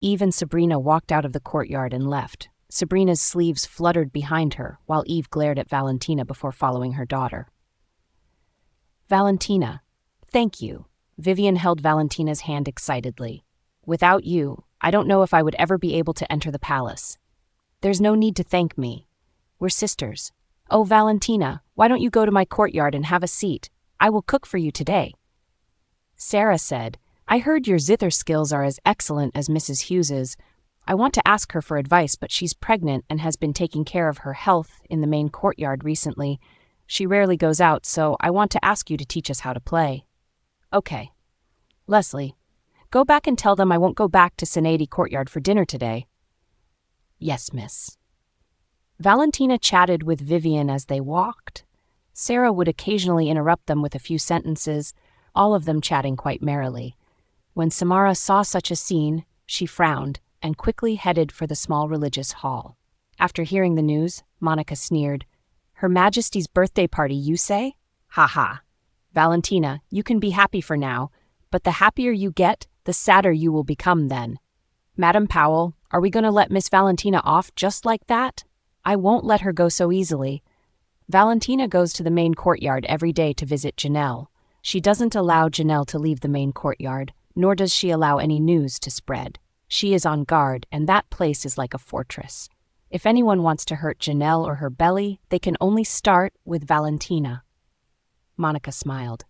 Eve and Sabrina walked out of the courtyard and left. Sabrina's sleeves fluttered behind her, while Eve glared at Valentina before following her daughter. Valentina, thank you. Vivian held Valentina's hand excitedly. Without you, I don't know if I would ever be able to enter the palace. There's no need to thank me. We're sisters. Oh, Valentina, why don't you go to my courtyard and have a seat? I will cook for you today. Sarah said, I heard your zither skills are as excellent as Mrs. Hughes's. I want to ask her for advice, but she's pregnant and has been taking care of her health in the main courtyard recently. She rarely goes out, so I want to ask you to teach us how to play. Okay. Leslie, go back and tell them I won't go back to Senady Courtyard for dinner today. Yes, miss. Valentina chatted with Vivian as they walked. Sarah would occasionally interrupt them with a few sentences, all of them chatting quite merrily. When Samara saw such a scene, she frowned and quickly headed for the small religious hall. After hearing the news, Monica sneered. Her Majesty's birthday party, you say? Ha ha. Valentina, you can be happy for now, but the happier you get, the sadder you will become then. Madam Powell, are we going to let Miss Valentina off just like that? I won't let her go so easily. Valentina goes to the main courtyard every day to visit Janelle. She doesn't allow Janelle to leave the main courtyard, nor does she allow any news to spread. She is on guard, and that place is like a fortress. If anyone wants to hurt Janelle or her belly, they can only start with Valentina. Monica smiled.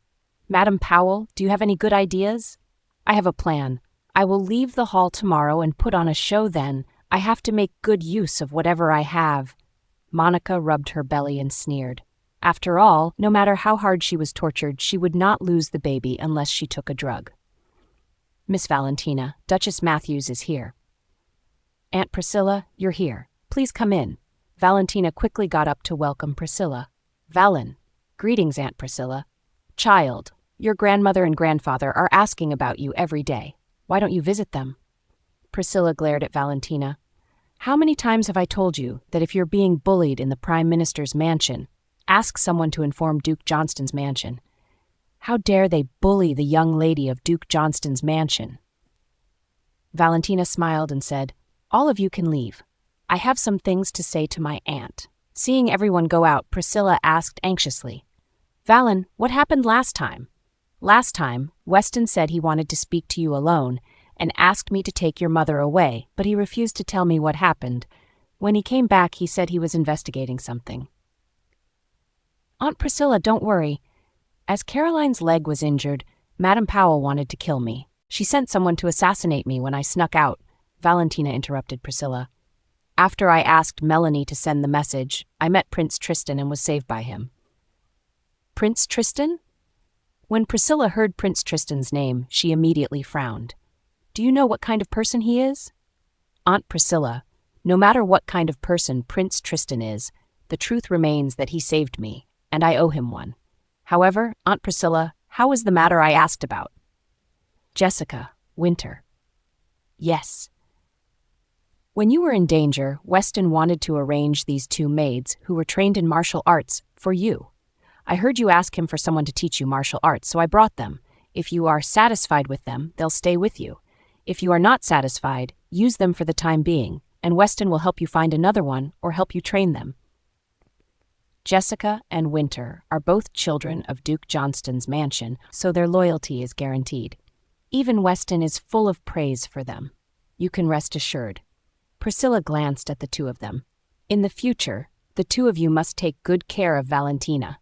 Madam Powell, do you have any good ideas? I have a plan. I will leave the hall tomorrow and put on a show then. I have to make good use of whatever I have. Monica rubbed her belly and sneered. After all, no matter how hard she was tortured, she would not lose the baby unless she took a drug. Miss Valentina, Duchess Matthews is here. Aunt Priscilla, you're here. Please come in. Valentina quickly got up to welcome Priscilla. Valen. Greetings, Aunt Priscilla. Child, your grandmother and grandfather are asking about you every day. Why don't you visit them? Priscilla glared at Valentina. How many times have I told you that if you're being bullied in the Prime Minister's mansion, ask someone to inform Duke Johnston's mansion? How dare they bully the young lady of Duke Johnston's mansion? Valentina smiled and said, All of you can leave. I have some things to say to my aunt. Seeing everyone go out, Priscilla asked anxiously, Valen, what happened last time? Last time, Weston said he wanted to speak to you alone and asked me to take your mother away, but he refused to tell me what happened. When he came back, he said he was investigating something. Aunt Priscilla, don't worry. As Caroline's leg was injured, Madam Powell wanted to kill me. She sent someone to assassinate me when I snuck out. Valentina interrupted Priscilla. After I asked Melanie to send the message, I met Prince Tristan and was saved by him. Prince Tristan? When Priscilla heard Prince Tristan's name, she immediately frowned. Do you know what kind of person he is? Aunt Priscilla, no matter what kind of person Prince Tristan is, the truth remains that he saved me, and I owe him one. However, Aunt Priscilla, how is the matter I asked about? Jessica, Winter. Yes. When you were in danger, Weston wanted to arrange these two maids, who were trained in martial arts, for you. I heard you ask him for someone to teach you martial arts, so I brought them. If you are satisfied with them, they'll stay with you. If you are not satisfied, use them for the time being, and Weston will help you find another one or help you train them. Jessica and Winter are both children of Duke Johnston's mansion, so their loyalty is guaranteed. Even Weston is full of praise for them. You can rest assured. Priscilla glanced at the two of them. In the future, the two of you must take good care of Valentina.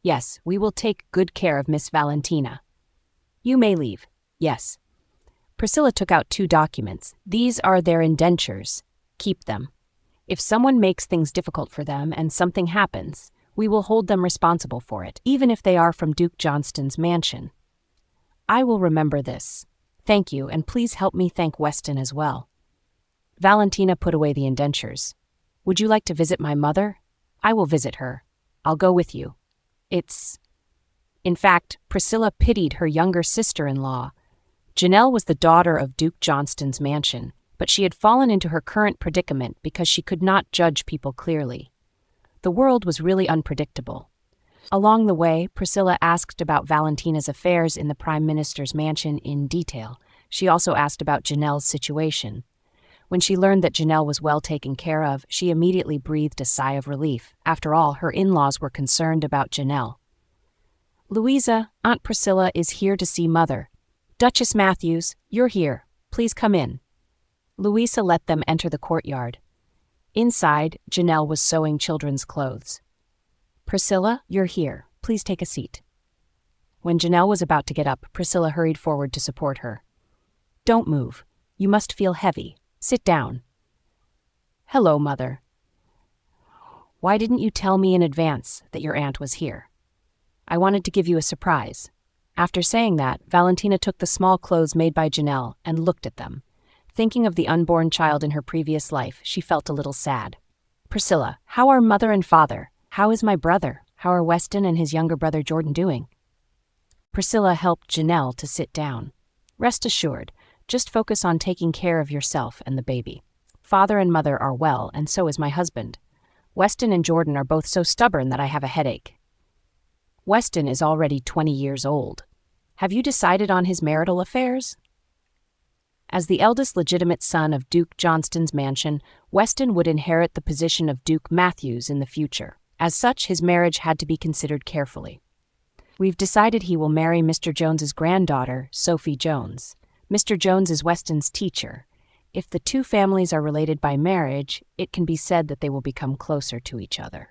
Yes, we will take good care of Miss Valentina. You may leave. Yes. Priscilla took out 2 documents. These are their indentures. Keep them. If someone makes things difficult for them and something happens, we will hold them responsible for it, even if they are from Duke Johnston's mansion. I will remember this. Thank you, and please help me thank Weston as well. Valentina put away the indentures. Would you like to visit my mother? I will visit her. I'll go with you. In fact, Priscilla pitied her younger sister-in-law. Janelle was the daughter of Duke Johnston's mansion, but she had fallen into her current predicament because she could not judge people clearly. The world was really unpredictable. Along the way, Priscilla asked about Valentina's affairs in the Prime Minister's mansion in detail. She also asked about Janelle's situation. When she learned that Janelle was well taken care of, she immediately breathed a sigh of relief. After all, her in-laws were concerned about Janelle. "Louisa, Aunt Priscilla is here to see Mother. Duchess Matthews, you're here. Please come in." Louisa let them enter the courtyard. Inside, Janelle was sewing children's clothes. "Priscilla, you're here. Please take a seat." When Janelle was about to get up, Priscilla hurried forward to support her. "Don't move. You must feel heavy. Sit down." "Hello, Mother. Why didn't you tell me in advance that your aunt was here? I wanted to give you a surprise." After saying that, Valentina took the small clothes made by Janelle and looked at them. Thinking of the unborn child in her previous life, she felt a little sad. "Priscilla, how are Mother and Father? How is my brother? How are Weston and his younger brother Jordan doing?" Priscilla helped Janelle to sit down. "Rest assured, just focus on taking care of yourself and the baby. Father and Mother are well, and so is my husband. Weston and Jordan are both so stubborn that I have a headache. Weston is already 20 years old. Have you decided on his marital affairs?" As the eldest legitimate son of Duke Johnston's mansion, Weston would inherit the position of Duke Matthews in the future. As such, his marriage had to be considered carefully. "We've decided he will marry Mr. Jones's granddaughter, Sophie Jones. Mr. Jones is Weston's teacher. If the two families are related by marriage, it can be said that they will become closer to each other."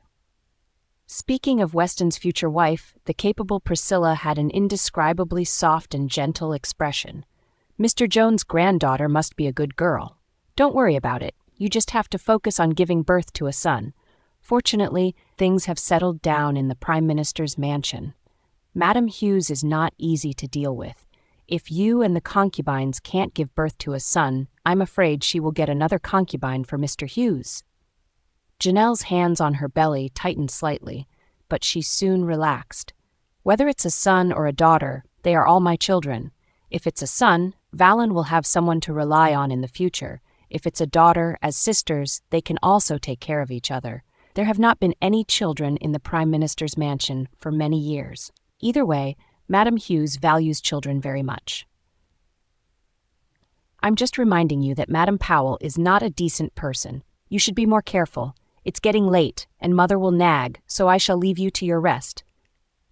Speaking of Weston's future wife, the capable Priscilla had an indescribably soft and gentle expression. "Mr. Jones' granddaughter must be a good girl. Don't worry about it. You just have to focus on giving birth to a son. Fortunately, things have settled down in the Prime Minister's mansion. Madam Hughes is not easy to deal with. If you and the concubines can't give birth to a son, I'm afraid she will get another concubine for Mr. Hughes." Janelle's hands on her belly tightened slightly, but she soon relaxed. "Whether it's a son or a daughter, they are all my children. If it's a son, Valen will have someone to rely on in the future. If it's a daughter, as sisters, they can also take care of each other. There have not been any children in the Prime Minister's mansion for many years. Either way, Madam Hughes values children very much. I'm just reminding you that Madam Powell is not a decent person. You should be more careful. It's getting late, and Mother will nag, so I shall leave you to your rest.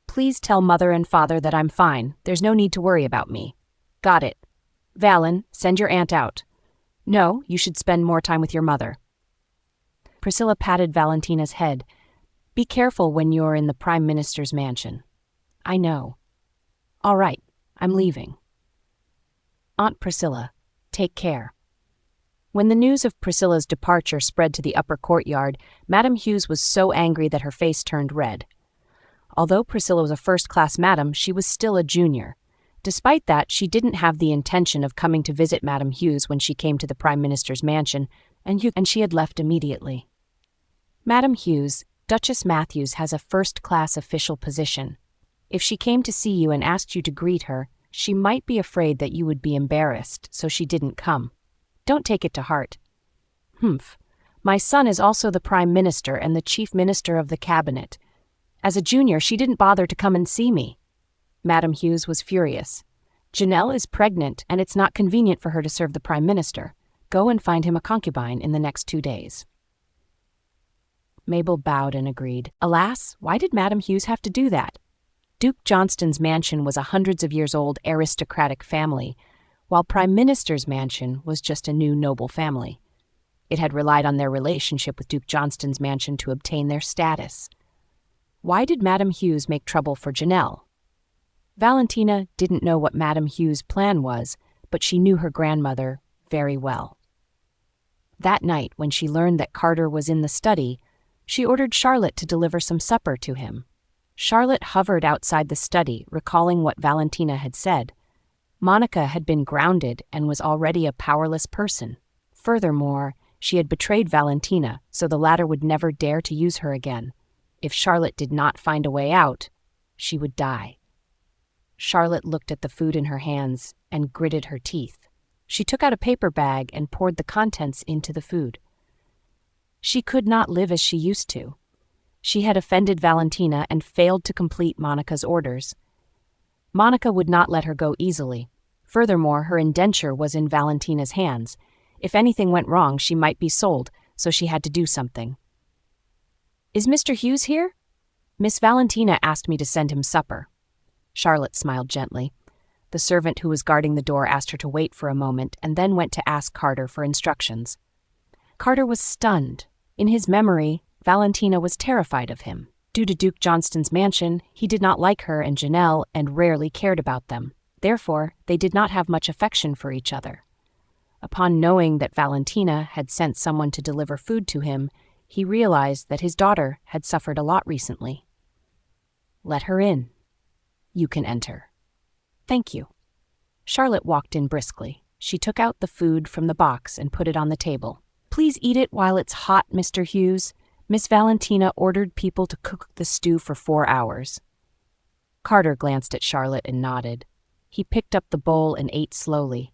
Please tell Mother and Father that I'm fine. There's no need to worry about me." "Got it. Valen, send your aunt out." "No, you should spend more time with your mother." Priscilla patted Valentina's head. "Be careful when you're in the Prime Minister's mansion." "I know." "All right, I'm leaving." "Aunt Priscilla, take care." When the news of Priscilla's departure spread to the upper courtyard, Madam Hughes was so angry that her face turned red. Although Priscilla was a first-class madam, she was still a junior. Despite that, she didn't have the intention of coming to visit Madam Hughes when she came to the Prime Minister's mansion, and she had left immediately. "Madam Hughes, Duchess Matthews has a first-class official position. If she came to see you and asked you to greet her, she might be afraid that you would be embarrassed, so she didn't come. Don't take it to heart." "Humph. My son is also the Prime Minister and the Chief Minister of the Cabinet. As a junior, she didn't bother to come and see me." Madam Hughes was furious. "Janelle is pregnant, and it's not convenient for her to serve the Prime Minister. Go and find him a concubine in the next 2 days." Mabel bowed and agreed. Alas, why did Madam Hughes have to do that? Duke Johnston's mansion was a hundreds of years old aristocratic family, while Prime Minister's mansion was just a new noble family. It had relied on their relationship with Duke Johnston's mansion to obtain their status. Why did Madam Hughes make trouble for Janelle? Valentina didn't know what Madam Hughes' plan was, but she knew her grandmother very well. That night, when she learned that Carter was in the study, she ordered Charlotte to deliver some supper to him. Charlotte hovered outside the study, recalling what Valentina had said. Monica had been grounded and was already a powerless person. Furthermore, she had betrayed Valentina, so the latter would never dare to use her again. If Charlotte did not find a way out, she would die. Charlotte looked at the food in her hands and gritted her teeth. She took out a paper bag and poured the contents into the food. She could not live as she used to. She had offended Valentina and failed to complete Monica's orders. Monica would not let her go easily. Furthermore, her indenture was in Valentina's hands. If anything went wrong, she might be sold, so she had to do something. "Is Mr. Hughes here?" "Miss Valentina asked me to send him supper." Charlotte smiled gently. The servant who was guarding the door asked her to wait for a moment and then went to ask Carter for instructions. Carter was stunned. In his memory, Valentina was terrified of him. Due to Duke Johnston's mansion, he did not like her and Janelle and rarely cared about them. Therefore, they did not have much affection for each other. Upon knowing that Valentina had sent someone to deliver food to him, he realized that his daughter had suffered a lot recently. "Let her in. You can enter." "Thank you." Charlotte walked in briskly. She took out the food from the box and put it on the table. "Please eat it while it's hot, Mr. Hughes. Miss Valentina ordered people to cook the stew for 4 hours." Carter glanced at Charlotte and nodded. He picked up the bowl and ate slowly.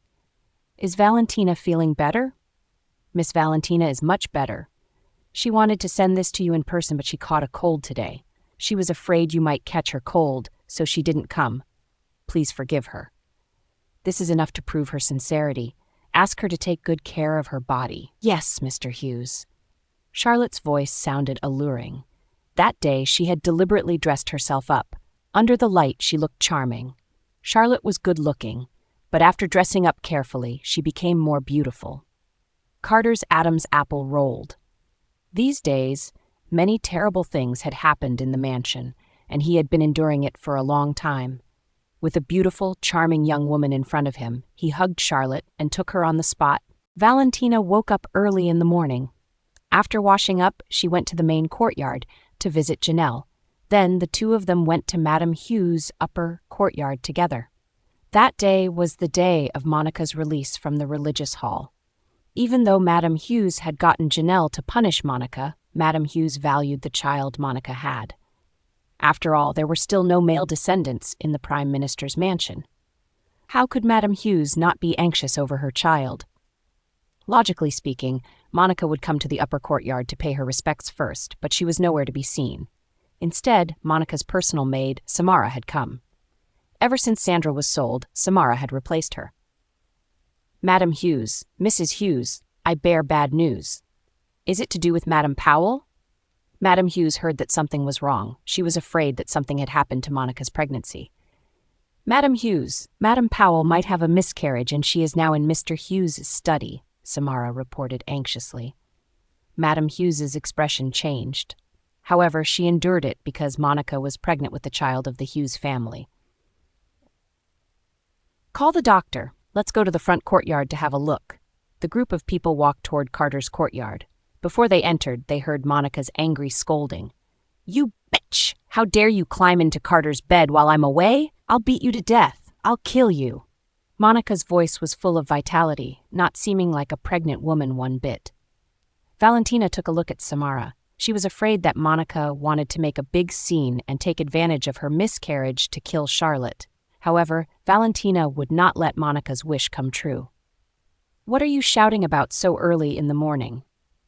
"Is Valentina feeling better?" "Miss Valentina is much better. She wanted to send this to you in person, but she caught a cold today. She was afraid you might catch her cold, so she didn't come. Please forgive her." This is enough to prove her sincerity. Ask her to take good care of her body. "Yes, Mr. Hughes." Charlotte's voice sounded alluring. That day, she had deliberately dressed herself up. Under the light, she looked charming. Charlotte was good-looking, but after dressing up carefully, she became more beautiful. Carter's Adam's apple rolled. These days, many terrible things had happened in the mansion, and he had been enduring it for a long time. With a beautiful, charming young woman in front of him, he hugged Charlotte and took her on the spot. Valentina woke up early in the morning. After washing up, she went to the main courtyard to visit Janelle. Then the two of them went to Madame Hughes' upper courtyard together. That day was the day of Monica's release from the religious hall. Even though Madame Hughes had gotten Janelle to punish Monica, Madame Hughes valued the child Monica had. After all, there were still no male descendants in the Prime Minister's mansion. How could Madame Hughes not be anxious over her child? Logically speaking, Monica would come to the upper courtyard to pay her respects first, but she was nowhere to be seen. Instead, Monica's personal maid, Samara, had come. Ever since Sandra was sold, Samara had replaced her. "Madame Hughes, Mrs. Hughes, I bear bad news." "Is it to do with Madame Powell?" Madame Hughes heard that something was wrong. She was afraid that something had happened to Monica's pregnancy. "Madame Hughes, Madame Powell might have a miscarriage and she is now in Mr. Hughes' study," Samara reported anxiously. Madame Hughes's expression changed. However, she endured it because Monica was pregnant with the child of the Hughes family. "Call the doctor. Let's go to the front courtyard to have a look." The group of people walked toward Carter's courtyard. Before they entered, they heard Monica's angry scolding. "You bitch! How dare you climb into Carter's bed while I'm away? I'll beat you to death. I'll kill you." Monica's voice was full of vitality, not seeming like a pregnant woman one bit. Valentina took a look at Samara. She was afraid that Monica wanted to make a big scene and take advantage of her miscarriage to kill Charlotte. However, Valentina would not let Monica's wish come true. "What are you shouting about so early in the morning?"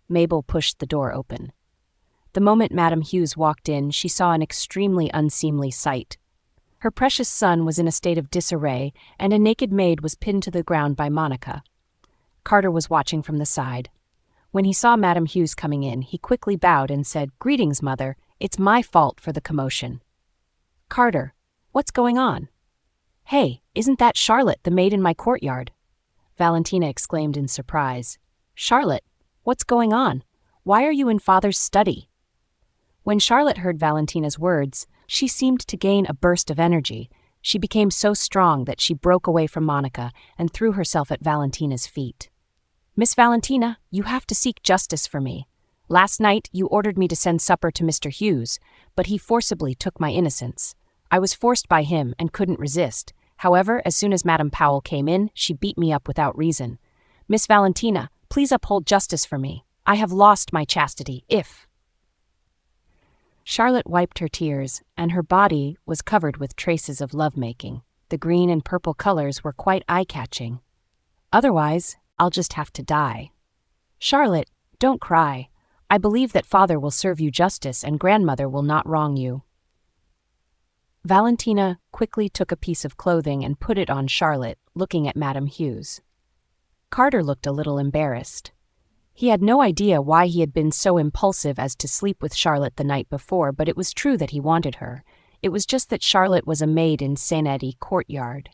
Mabel pushed the door open. The moment Madame Hughes walked in, she saw an extremely unseemly sight. Her precious son was in a state of disarray, and a naked maid was pinned to the ground by Monica. Carter was watching from the side. When he saw Madame Hughes coming in, he quickly bowed and said, "Greetings, Mother. It's my fault for the commotion." "Carter, what's going on?" "Hey, isn't that Charlotte, the maid in my courtyard?" Valentina exclaimed in surprise. "Charlotte? What's going on? Why are you in Father's study?" When Charlotte heard Valentina's words, she seemed to gain a burst of energy. She became so strong that she broke away from Monica and threw herself at Valentina's feet. "Miss Valentina, you have to seek justice for me. Last night, you ordered me to send supper to Mr. Hughes, but he forcibly took my innocence. I was forced by him and couldn't resist. However, as soon as Madame Powell came in, she beat me up without reason. Miss Valentina, please uphold justice for me. I have lost my chastity, if—" Charlotte wiped her tears, and her body was covered with traces of lovemaking. The green and purple colors were quite eye-catching. "Otherwise, I'll just have to die." "Charlotte, don't cry. I believe that Father will serve you justice and Grandmother will not wrong you." Valentina quickly took a piece of clothing and put it on Charlotte, looking at Madame Hughes. Carter looked a little embarrassed. He had no idea why he had been so impulsive as to sleep with Charlotte the night before, but it was true that he wanted her. It was just that Charlotte was a maid in Saint-Eddy courtyard.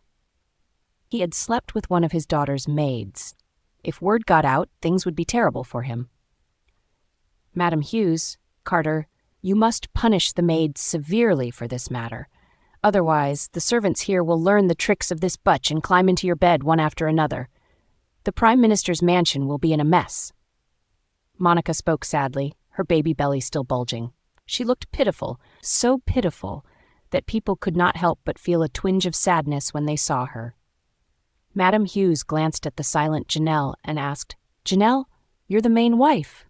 He had slept with one of his daughter's maids. If word got out, things would be terrible for him. Madame Hughes, Carter, you must punish the maids severely for this matter. Otherwise, the servants here will learn the tricks of this butch and climb into your bed one after another. The Prime Minister's mansion will be in a mess. Monica spoke sadly, her baby belly still bulging. She looked pitiful, so pitiful that people could not help but feel a twinge of sadness when they saw her. Madame Hughes glanced at the silent Janelle and asked, "Janelle, you're the main wife.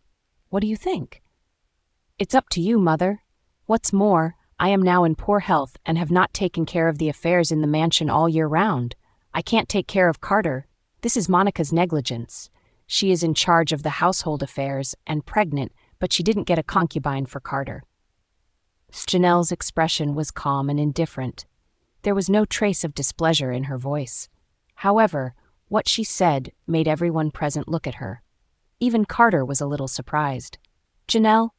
What do you think?" "It's up to you, Mother. What's more, I am now in poor health and have not taken care of the affairs in the mansion all year round. I can't take care of Carter. This is Monica's negligence. She is in charge of the household affairs and pregnant, but she didn't get a concubine for Carter." Janelle's expression was calm and indifferent. There was no trace of displeasure in her voice. However, what she said made everyone present look at her. Even Carter was a little surprised. "Janelle,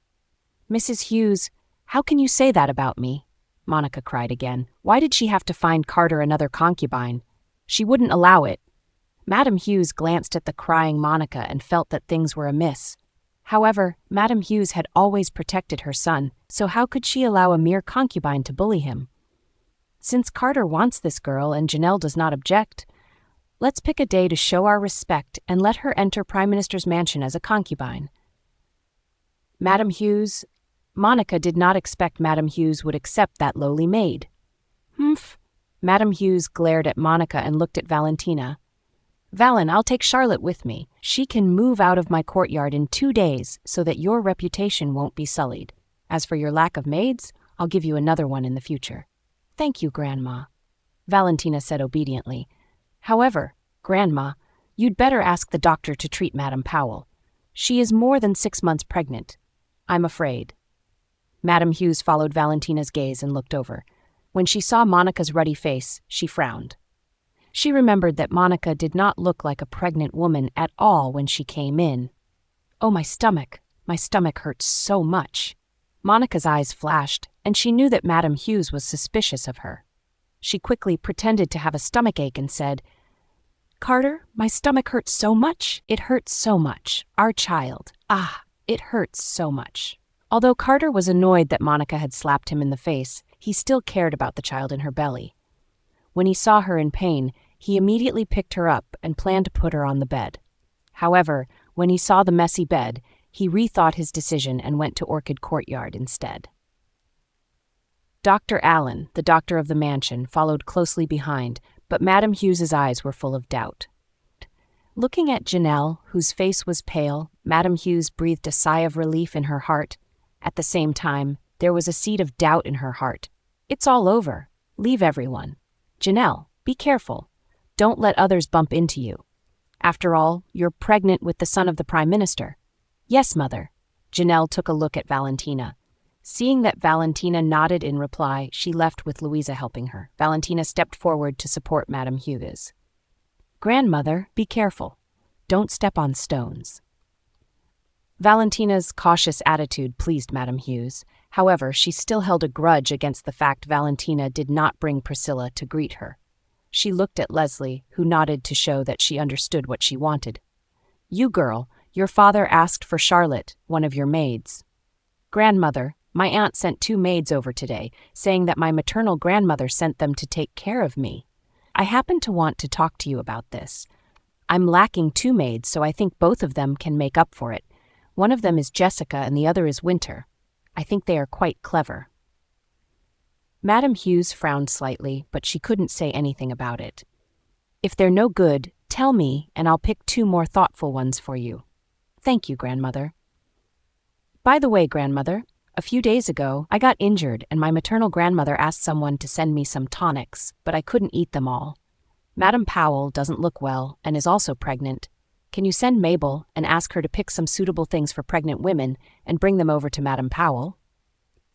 Mrs. Hughes, how can you say that about me?" Monica cried again. "Why did she have to find Carter another concubine? She wouldn't allow it." Madame Hughes glanced at the crying Monica and felt that things were amiss. However, Madame Hughes had always protected her son, so how could she allow a mere concubine to bully him? "Since Carter wants this girl and Janelle does not object, let's pick a day to show our respect and let her enter Prime Minister's mansion as a concubine." Madame Hughes, Monica did not expect Madame Hughes would accept that lowly maid. "Humph." Madame Hughes glared at Monica and looked at Valentina. "Valen, I'll take Charlotte with me. She can move out of my courtyard in 2 days so that your reputation won't be sullied. As for your lack of maids, I'll give you another one in the future." "Thank you, Grandma," Valentina said obediently. "However, Grandma, you'd better ask the doctor to treat Madame Powell. She is more than 6 months pregnant. I'm afraid." Madame Hughes followed Valentina's gaze and looked over. When she saw Monica's ruddy face, she frowned. She remembered that Monica did not look like a pregnant woman at all when she came in. "Oh, my stomach hurts so much." Monica's eyes flashed, and she knew that Madame Hughes was suspicious of her. She quickly pretended to have a stomachache and said, "Carter, my stomach hurts so much. It hurts so much. Our child. It hurts so much." Although Carter was annoyed that Monica had slapped him in the face, he still cared about the child in her belly. When he saw her in pain, he immediately picked her up and planned to put her on the bed. However, when he saw the messy bed, he rethought his decision and went to Orchid Courtyard instead. Dr. Allen, the doctor of the mansion, followed closely behind, but Madame Hughes's eyes were full of doubt. Looking at Janelle, whose face was pale, Madame Hughes breathed a sigh of relief in her heart. At the same time, there was a seed of doubt in her heart. "It's all over. Leave everyone. Janelle, be careful. Don't let others bump into you. After all, you're pregnant with the son of the Prime Minister." "Yes, Mother." Janelle took a look at Valentina. Seeing that Valentina nodded in reply, she left with Louisa helping her. Valentina stepped forward to support Madame Hughes. "Grandmother, be careful. Don't step on stones." Valentina's cautious attitude pleased Madame Hughes. However, she still held a grudge against the fact Valentina did not bring Priscilla to greet her. She looked at Leslie, who nodded to show that she understood what she wanted. "You girl, your father asked for Charlotte, one of your maids." "Grandmother, my aunt sent 2 maids over today, saying that my maternal grandmother sent them to take care of me. I happen to want to talk to you about this. I'm lacking 2 maids, so I think both of them can make up for it. One of them is Jessica and the other is Winter. I think they are quite clever." Madame Hughes frowned slightly, but she couldn't say anything about it. "If they're no good, tell me, and I'll pick 2 more thoughtful ones for you." "Thank you, Grandmother." "By the way, Grandmother, a few days ago, I got injured and my maternal grandmother asked someone to send me some tonics, but I couldn't eat them all. Madame Powell doesn't look well and is also pregnant. Can you send Mabel and ask her to pick some suitable things for pregnant women and bring them over to Madame Powell?"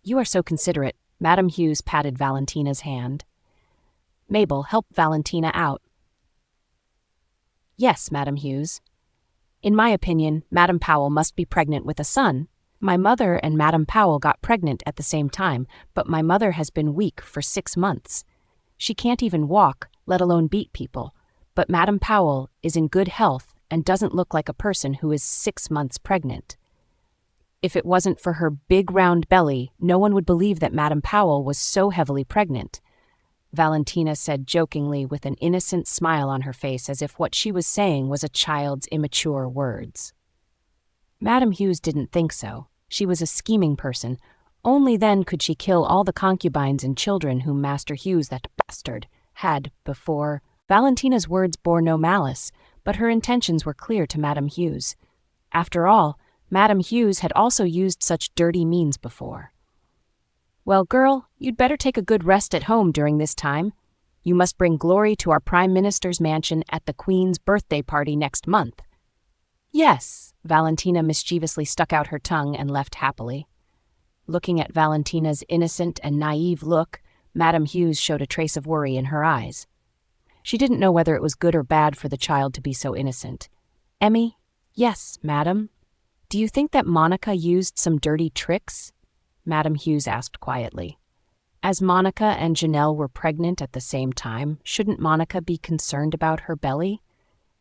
"You are so considerate." Madame Hughes patted Valentina's hand. "Mabel, help Valentina out." Yes, Madam Hughes. In my opinion, Madam Powell must be pregnant with a son. My mother and Madam Powell got pregnant at the same time, but my mother has been weak for 6 months. She can't even walk, let alone beat people. But Madam Powell is in good health and doesn't look like a person who is 6 months pregnant. If it wasn't for her big round belly, no one would believe that Madam Powell was so heavily pregnant, Valentina said jokingly with an innocent smile on her face as if what she was saying was a child's immature words. Madam Hughes didn't think so. She was a scheming person. Only then could she kill all the concubines and children whom Master Hughes, that bastard, had before. Valentina's words bore no malice, but her intentions were clear to Madam Hughes. After all, Madam Hughes had also used such dirty means before. Well, girl, you'd better take a good rest at home during this time. You must bring glory to our Prime Minister's mansion at the Queen's birthday party next month. Yes, Valentina mischievously stuck out her tongue and left happily. Looking at Valentina's innocent and naive look, Madam Hughes showed a trace of worry in her eyes. She didn't know whether it was good or bad for the child to be so innocent. Emmy? Yes, madam. Do you think that Monica used some dirty tricks? Madam Hughes asked quietly. As Monica and Janelle were pregnant at the same time, shouldn't Monica be concerned about her belly?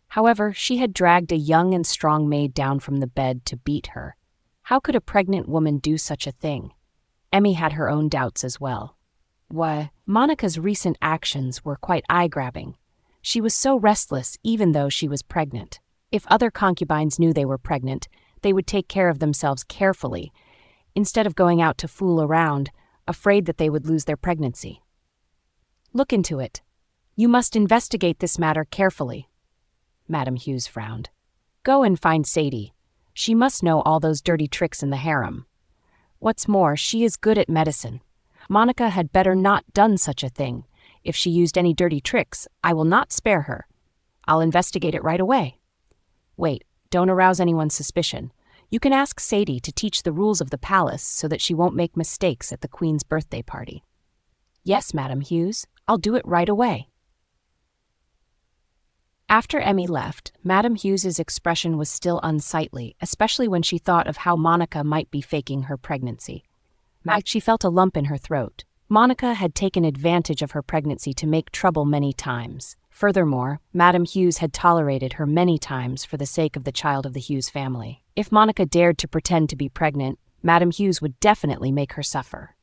However, she had dragged a young and strong maid down from the bed to beat her. How could a pregnant woman do such a thing? Emmy had her own doubts as well. Why, Monica's recent actions were quite eye-grabbing. She was so restless even though she was pregnant. If other concubines knew they were pregnant, they would take care of themselves carefully, instead of going out to fool around, afraid that they would lose their pregnancy. Look into it. You must investigate this matter carefully. Madam Hughes frowned. Go and find Sadie. She must know all those dirty tricks in the harem. What's more, she is good at medicine. Monica had better not done such a thing. If she used any dirty tricks, I will not spare her. I'll investigate it right away. Wait, don't arouse anyone's suspicion. You can ask Sadie to teach the rules of the palace so that she won't make mistakes at the Queen's birthday party. Yes, Madam Hughes, I'll do it right away. After Emmy left, Madam Hughes's expression was still unsightly, especially when she thought of how Monica might be faking her pregnancy. She felt a lump in her throat. Monica had taken advantage of her pregnancy to make trouble many times. Furthermore, Madam Hughes had tolerated her many times for the sake of the child of the Hughes family. If Monica dared to pretend to be pregnant, Madam Hughes would definitely make her suffer.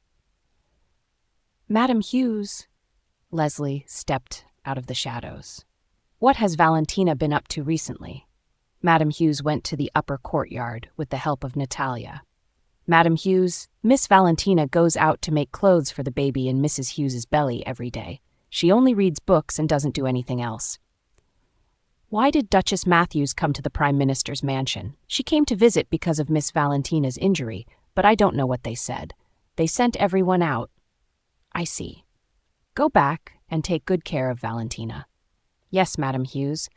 Madam Hughes, Leslie stepped out of the shadows. What has Valentina been up to recently? Madam Hughes went to the upper courtyard with the help of Natalia. Madam Hughes, Miss Valentina goes out to make clothes for the baby in Mrs. Hughes's belly every day. She only reads books and doesn't do anything else. Why did Duchess Matthews come to the Prime Minister's mansion? She came to visit because of Miss Valentina's injury, but I don't know what they said. They sent everyone out. I see. Go back and take good care of Valentina. Yes, Madam Hughes.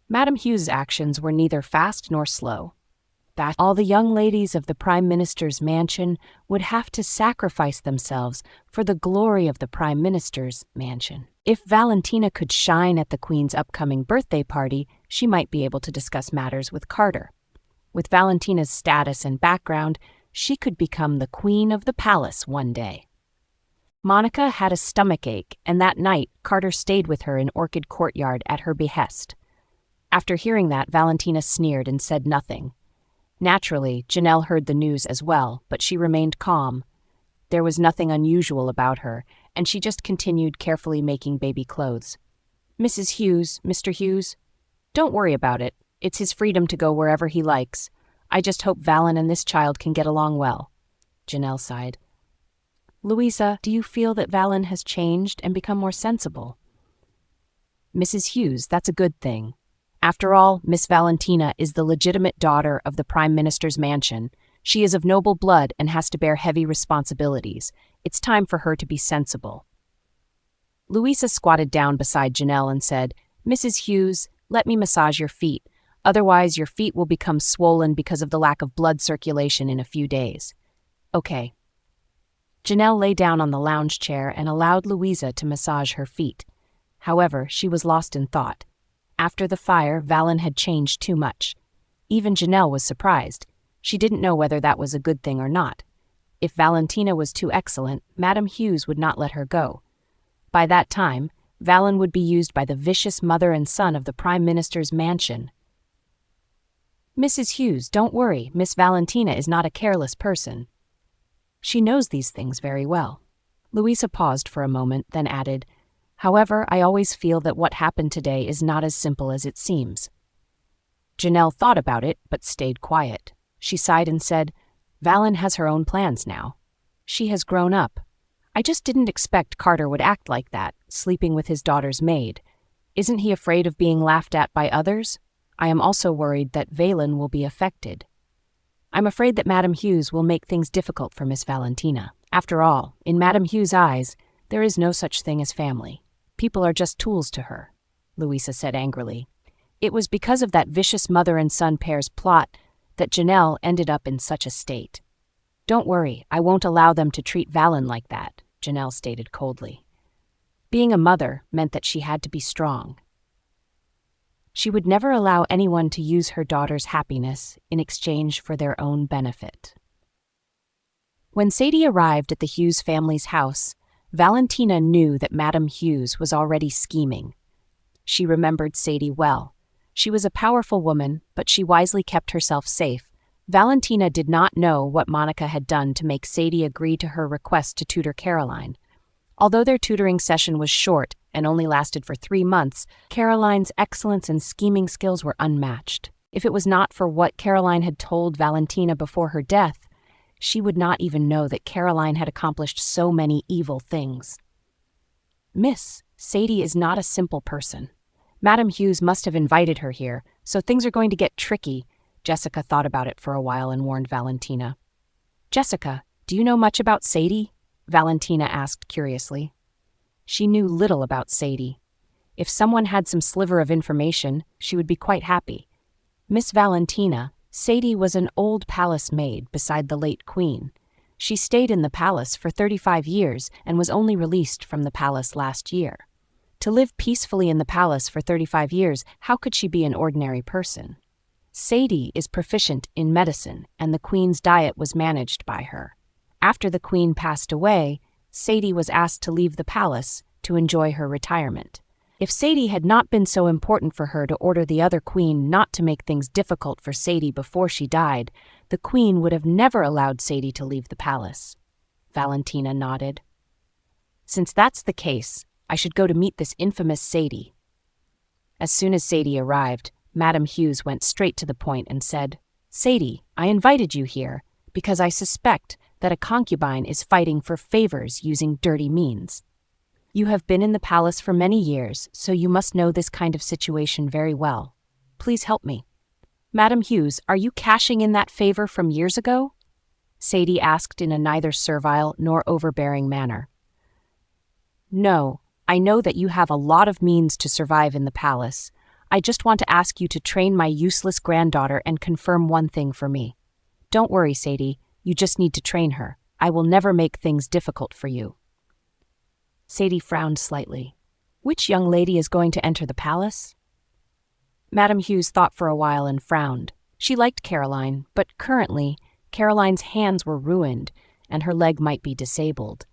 Madam Hughes's actions were neither fast nor slow. That all the young ladies of the Prime Minister's mansion would have to sacrifice themselves for the glory of the Prime Minister's mansion. If Valentina could shine at the Queen's upcoming birthday party, she might be able to discuss matters with Carter. With Valentina's status and background, she could become the Queen of the Palace one day. Monica had a stomachache, and that night Carter stayed with her in Orchid Courtyard at her behest. After hearing that, Valentina sneered and said nothing. Naturally, Janelle heard the news as well, but she remained calm. There was nothing unusual about her, and she just continued carefully making baby clothes. Mrs. Hughes, Mr. Hughes, don't worry about it. It's his freedom to go wherever he likes. I just hope Valen and this child can get along well. Janelle sighed. Louisa, do you feel that Valen has changed and become more sensible? Mrs. Hughes, that's a good thing. After all, Miss Valentina is the legitimate daughter of the Prime Minister's mansion. She is of noble blood and has to bear heavy responsibilities. It's time for her to be sensible. Louisa squatted down beside Janelle and said, Mrs. Hughes, let me massage your feet. Otherwise, your feet will become swollen because of the lack of blood circulation in a few days. Okay. Janelle lay down on the lounge chair and allowed Louisa to massage her feet. However, she was lost in thought. After the fire, Valen had changed too much. Even Janelle was surprised. She didn't know whether that was a good thing or not. If Valentina was too excellent, Madame Hughes would not let her go. By that time, Valen would be used by the vicious mother and son of the Prime Minister's mansion. "Mrs. Hughes, don't worry, Miss Valentina is not a careless person. She knows these things very well." Louisa paused for a moment, then added, "However, I always feel that what happened today is not as simple as it seems." Janelle thought about it, but stayed quiet. She sighed and said, "Valen has her own plans now. She has grown up. I just didn't expect Carter would act like that, sleeping with his daughter's maid. Isn't he afraid of being laughed at by others? I am also worried that Valen will be affected. I'm afraid that Madame Hughes will make things difficult for Miss Valentina. After all, in Madame Hughes' eyes, there is no such thing as family. People are just tools to her," Louisa said angrily. It was because of that vicious mother and son pair's plot that Janelle ended up in such a state. "Don't worry, I won't allow them to treat Valen like that," Janelle stated coldly. Being a mother meant that she had to be strong. She would never allow anyone to use her daughter's happiness in exchange for their own benefit. When Sadie arrived at the Hughes family's house, Valentina knew that Madame Hughes was already scheming. She remembered Sadie well. She was a powerful woman, but she wisely kept herself safe. Valentina did not know what Monica had done to make Sadie agree to her request to tutor Caroline. Although their tutoring session was short and only lasted for 3 months, Caroline's excellence and scheming skills were unmatched. If it was not for what Caroline had told Valentina before her death, she would not even know that Caroline had accomplished so many evil things. "Miss, Sadie is not a simple person. Madame Hughes must have invited her here, so things are going to get tricky." Jessica thought about it for a while and warned Valentina. "Jessica, do you know much about Sadie?" Valentina asked curiously. She knew little about Sadie. If someone had some sliver of information, she would be quite happy. Miss Valentina, Sadie was an old palace maid beside the late queen. She stayed in the palace for 35 years and was only released from the palace last year. To live peacefully in the palace for 35 years, how could she be an ordinary person? Sadie is proficient in medicine, and the queen's diet was managed by her. After the queen passed away, Sadie was asked to leave the palace to enjoy her retirement. If Sadie had not been so important for her to order the other queen not to make things difficult for Sadie before she died, the queen would have never allowed Sadie to leave the palace. Valentina nodded. "Since that's the case, I should go to meet this infamous Sadie." As soon as Sadie arrived, Madame Hughes went straight to the point and said, "Sadie, I invited you here because I suspect that a concubine is fighting for favors using dirty means. You have been in the palace for many years, so you must know this kind of situation very well. Please help me." "Madame Hughes, are you cashing in that favor from years ago?" Sadie asked in a neither servile nor overbearing manner. "No, I know that you have a lot of means to survive in the palace. I just want to ask you to train my useless granddaughter and confirm one thing for me. Don't worry, Sadie. You just need to train her. I will never make things difficult for you." Sadie frowned slightly. "Which young lady is going to enter the palace?" Madame Hughes thought for a while and frowned. She liked Caroline, but currently, Caroline's hands were ruined, and her leg might be disabled.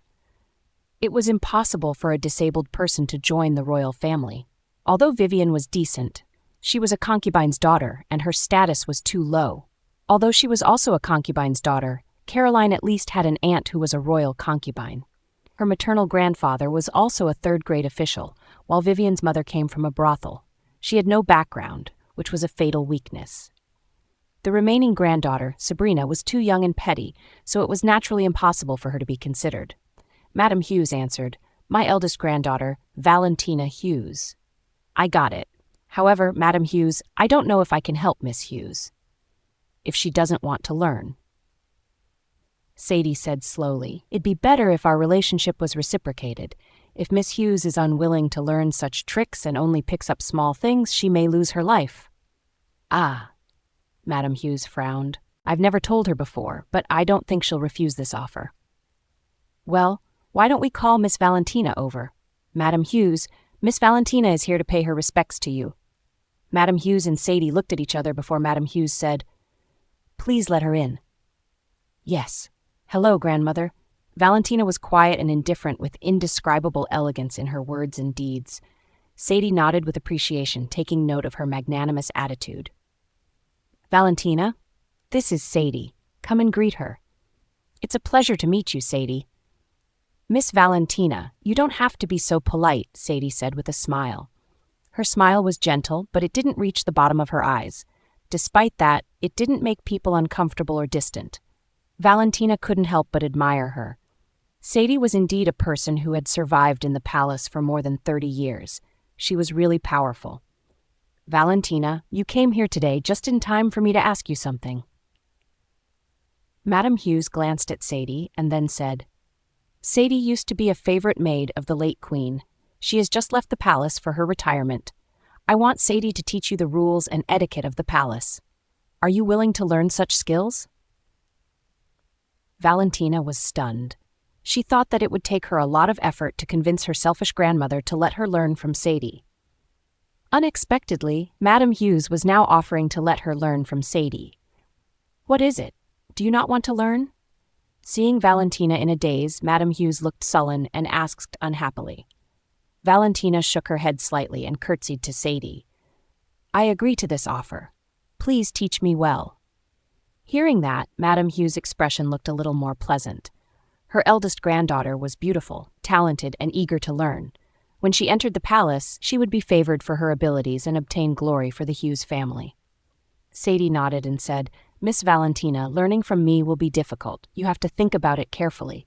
It was impossible for a disabled person to join the royal family. Although Vivian was decent, she was a concubine's daughter, and her status was too low. Although she was also a concubine's daughter, Caroline at least had an aunt who was a royal concubine. Her maternal grandfather was also a third-grade official, while Vivian's mother came from a brothel. She had no background, which was a fatal weakness. The remaining granddaughter, Sabrina, was too young and petty, so it was naturally impossible for her to be considered. Madame Hughes answered, "My eldest granddaughter, Valentina Hughes." "I got it. However, Madame Hughes, I don't know if I can help Miss Hughes if she doesn't want to learn." Sadie said slowly, "It'd be better if our relationship was reciprocated. If Miss Hughes is unwilling to learn such tricks and only picks up small things, she may lose her life." "Ah," Madame Hughes frowned. "I've never told her before, but I don't think she'll refuse this offer." "Well, why don't we call Miss Valentina over? Madame Hughes, Miss Valentina is here to pay her respects to you." Madam Hughes and Sadie looked at each other before Madam Hughes said, "Please let her in." "Yes. Hello, grandmother." Valentina was quiet and indifferent with indescribable elegance in her words and deeds. Sadie nodded with appreciation, taking note of her magnanimous attitude. "Valentina, this is Sadie. Come and greet her." "It's a pleasure to meet you, Sadie." "Miss Valentina, you don't have to be so polite," Sadie said with a smile. Her smile was gentle, but it didn't reach the bottom of her eyes. Despite that, it didn't make people uncomfortable or distant. Valentina couldn't help but admire her. Sadie was indeed a person who had survived in the palace for more than 30 years. She was really powerful. "Valentina, you came here today just in time for me to ask you something." Madam Hughes glanced at Sadie and then said, "Sadie used to be a favorite maid of the late queen. She has just left the palace for her retirement. I want Sadie to teach you the rules and etiquette of the palace. Are you willing to learn such skills?" Valentina was stunned. She thought that it would take her a lot of effort to convince her selfish grandmother to let her learn from Sadie. Unexpectedly, Madam Hughes was now offering to let her learn from Sadie. "What is it? Do you not want to learn?" Seeing Valentina in a daze, Madam Hughes looked sullen and asked unhappily. Valentina shook her head slightly and curtsied to Sadie. "I agree to this offer. Please teach me well." Hearing that, Madam Hughes' expression looked a little more pleasant. Her eldest granddaughter was beautiful, talented, and eager to learn. When she entered the palace, she would be favored for her abilities and obtain glory for the Hughes family. Sadie nodded and said, "Miss Valentina, learning from me will be difficult. You have to think about it carefully."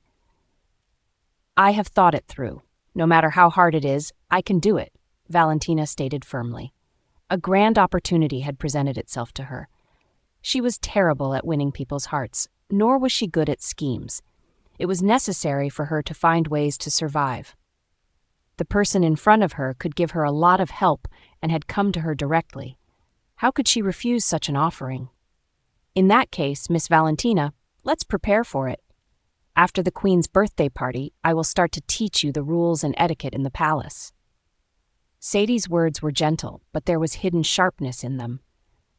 "I have thought it through. No matter how hard it is, I can do it," Valentina stated firmly. A grand opportunity had presented itself to her. She was terrible at winning people's hearts, nor was she good at schemes. It was necessary for her to find ways to survive. The person in front of her could give her a lot of help and had come to her directly. How could she refuse such an offering? "In that case, Miss Valentina, let's prepare for it. After the Queen's birthday party, I will start to teach you the rules and etiquette in the palace." Sadie's words were gentle, but there was hidden sharpness in them.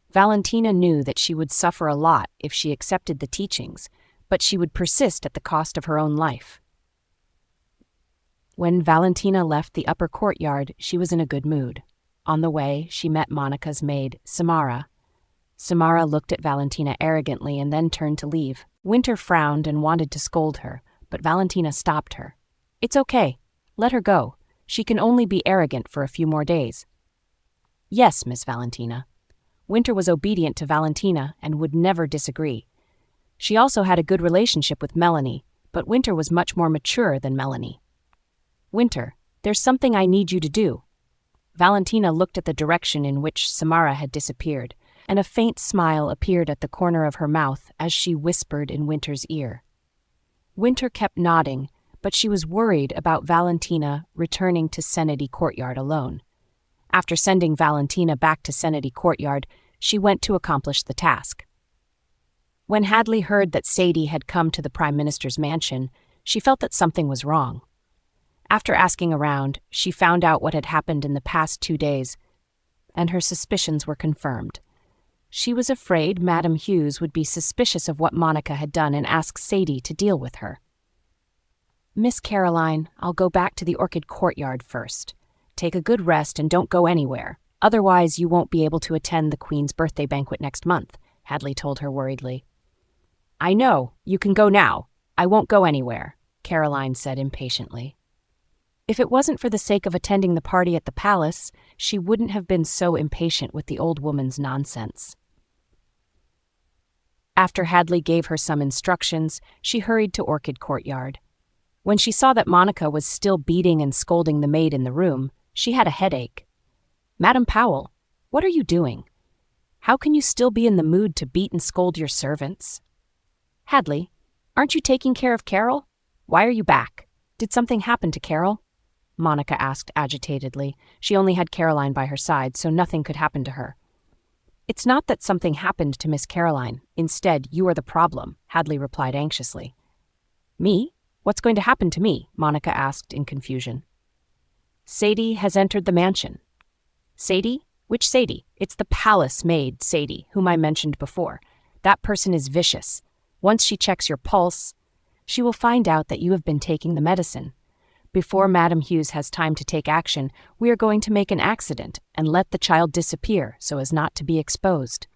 Valentina knew that she would suffer a lot if she accepted the teachings, but she would persist at the cost of her own life. When Valentina left the upper courtyard, she was in a good mood. On the way, she met Monica's maid, Samara. Samara looked at Valentina arrogantly and then turned to leave. Winter frowned and wanted to scold her, but Valentina stopped her. "It's okay. Let her go. She can only be arrogant for a few more days." "Yes, Miss Valentina." Winter was obedient to Valentina and would never disagree. She also had a good relationship with Melanie, but Winter was much more mature than Melanie. "Winter, there's something I need you to do." Valentina looked at the direction in which Samara had disappeared, and a faint smile appeared at the corner of her mouth as she whispered in Winter's ear. Winter kept nodding, but she was worried about Valentina returning to Senedy Courtyard alone. After sending Valentina back to Senedy Courtyard, she went to accomplish the task. When Hadley heard that Sadie had come to the Prime Minister's mansion, she felt that something was wrong. After asking around, she found out what had happened in the past 2 days, and her suspicions were confirmed. She was afraid Madam Hughes would be suspicious of what Monica had done and ask Sadie to deal with her. "Miss Caroline, I'll go back to the Orchid Courtyard first. Take a good rest and don't go anywhere. Otherwise, you won't be able to attend the Queen's birthday banquet next month," Hadley told her worriedly. "I know. You can go now. I won't go anywhere," Caroline said impatiently. If it wasn't for the sake of attending the party at the palace, she wouldn't have been so impatient with the old woman's nonsense. After Hadley gave her some instructions, she hurried to Orchid Courtyard. When she saw that Monica was still beating and scolding the maid in the room, she had a headache. "Madam Powell, what are you doing? How can you still be in the mood to beat and scold your servants?" "Hadley, aren't you taking care of Carol? Why are you back? Did something happen to Carol?" Monica asked agitatedly. She only had Caroline by her side, so nothing could happen to her. "It's not that something happened to Miss Caroline. Instead, you are the problem," Hadley replied anxiously. "Me? What's going to happen to me?" Monica asked in confusion. "Sadie has entered the mansion." "Sadie? Which Sadie? It's the palace maid, Sadie, whom I mentioned before. That person is vicious. Once she checks your pulse, she will find out that you have been taking the medicine. Before Madam Hughes has time to take action, we are going to make an accident and let the child disappear so as not to be exposed,"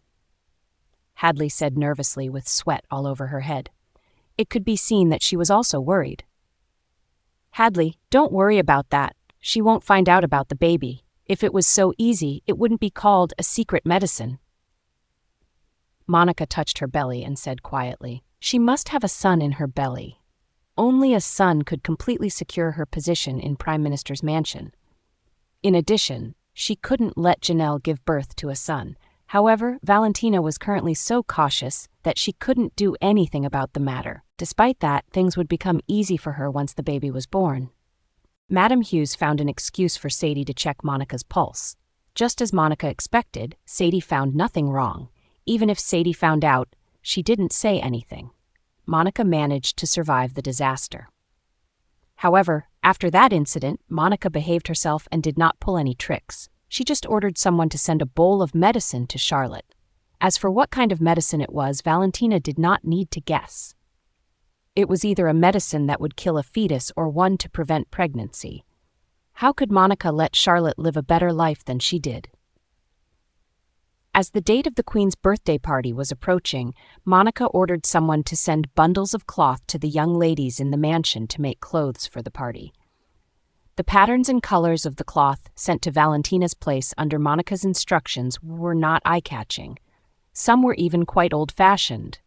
Hadley said nervously with sweat all over her head. It could be seen that she was also worried. "Hadley, don't worry about that. She won't find out about the baby. If it was so easy, it wouldn't be called a secret medicine." Monica touched her belly and said quietly, "She must have a son in her belly. Only a son could completely secure her position in Prime Minister's mansion. In addition, she couldn't let Janelle give birth to a son. However, Valentina was currently so cautious that she couldn't do anything about the matter. Despite that, things would become easy for her once the baby was born." Madam Hughes found an excuse for Sadie to check Monica's pulse. Just as Monica expected, Sadie found nothing wrong. Even if Sadie found out, she didn't say anything. Monica managed to survive the disaster. However, after that incident, Monica behaved herself and did not pull any tricks. She just ordered someone to send a bowl of medicine to Charlotte. As for what kind of medicine it was, Valentina did not need to guess. It was either a medicine that would kill a fetus or one to prevent pregnancy. How could Monica let Charlotte live a better life than she did? As the date of the Queen's birthday party was approaching, Monica ordered someone to send bundles of cloth to the young ladies in the mansion to make clothes for the party. The patterns and colors of the cloth sent to Valentina's place under Monica's instructions were not eye-catching. Some were even quite old-fashioned.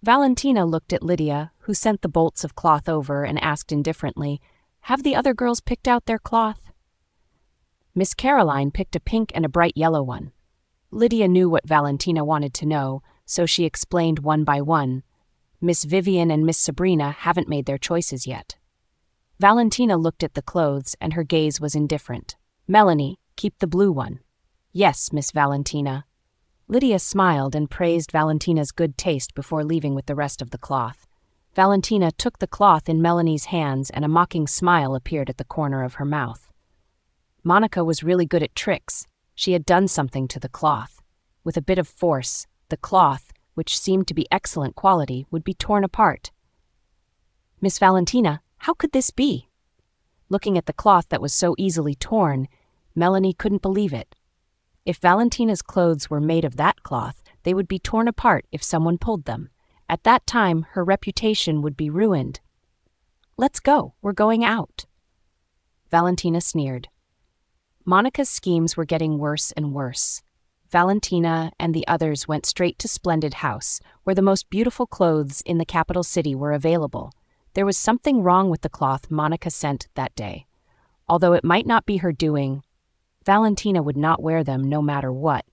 Valentina looked at Lydia, who sent the bolts of cloth over, and asked indifferently, "Have the other girls picked out their cloth?" Miss Caroline picked a pink and a bright yellow one. Lydia knew what Valentina wanted to know, so she explained one by one. Miss Vivian and Miss Sabrina haven't made their choices yet. Valentina looked at the clothes, and her gaze was indifferent. "Melanie, keep the blue one." "Yes, Miss Valentina." Lydia smiled and praised Valentina's good taste before leaving with the rest of the cloth. Valentina took the cloth in Melanie's hands, and a mocking smile appeared at the corner of her mouth. Monica was really good at tricks. She had done something to the cloth. With a bit of force, the cloth, which seemed to be excellent quality, would be torn apart. "Miss Valentina, how could this be?" Looking at the cloth that was so easily torn, Melanie couldn't believe it. If Valentina's clothes were made of that cloth, they would be torn apart if someone pulled them. At that time, her reputation would be ruined. "Let's go, we're going out." Valentina sneered. Monica's schemes were getting worse and worse. Valentina and the others went straight to Splendid House, where the most beautiful clothes in the capital city were available. There was something wrong with the cloth Monica sent that day. Although it might not be her doing, Valentina would not wear them no matter what.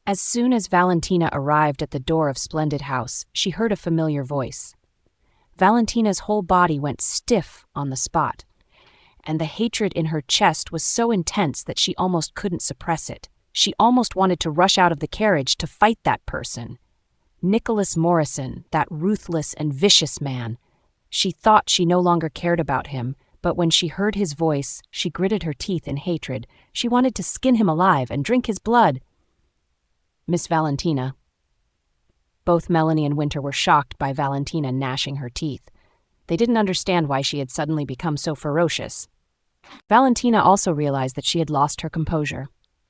As soon as Valentina arrived at the door of Splendid House, she heard a familiar voice. Valentina's whole body went stiff on the spot, and the hatred in her chest was so intense that she almost couldn't suppress it. She almost wanted to rush out of the carriage to fight that person. Nicholas Morrison, that ruthless and vicious man. She thought she no longer cared about him, but when she heard his voice, she gritted her teeth in hatred. She wanted to skin him alive and drink his blood. "Miss Valentina." Both Melanie and Winter were shocked by Valentina gnashing her teeth. They didn't understand why she had suddenly become so ferocious. Valentina also realized that she had lost her composure.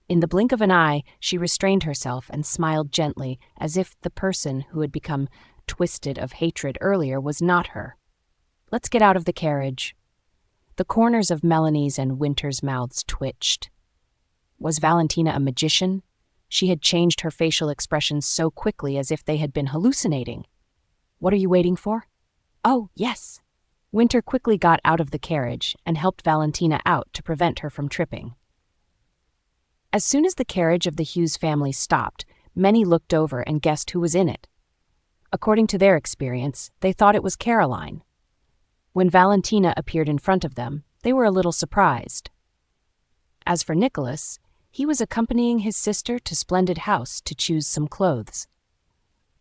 In the blink of an eye, she restrained herself and smiled gently, as if the person who had become twisted of hatred earlier was not her. "Let's get out of the carriage." The corners of Melanie's and Winter's mouths twitched. Was Valentina a magician? She had changed her facial expressions so quickly as if they had been hallucinating. "What are you waiting for?" "Oh, yes." Winter quickly got out of the carriage and helped Valentina out to prevent her from tripping. As soon as the carriage of the Hughes family stopped, many looked over and guessed who was in it. According to their experience, they thought it was Caroline. When Valentina appeared in front of them, they were a little surprised. As for Nicholas, he was accompanying his sister to Splendid House to choose some clothes.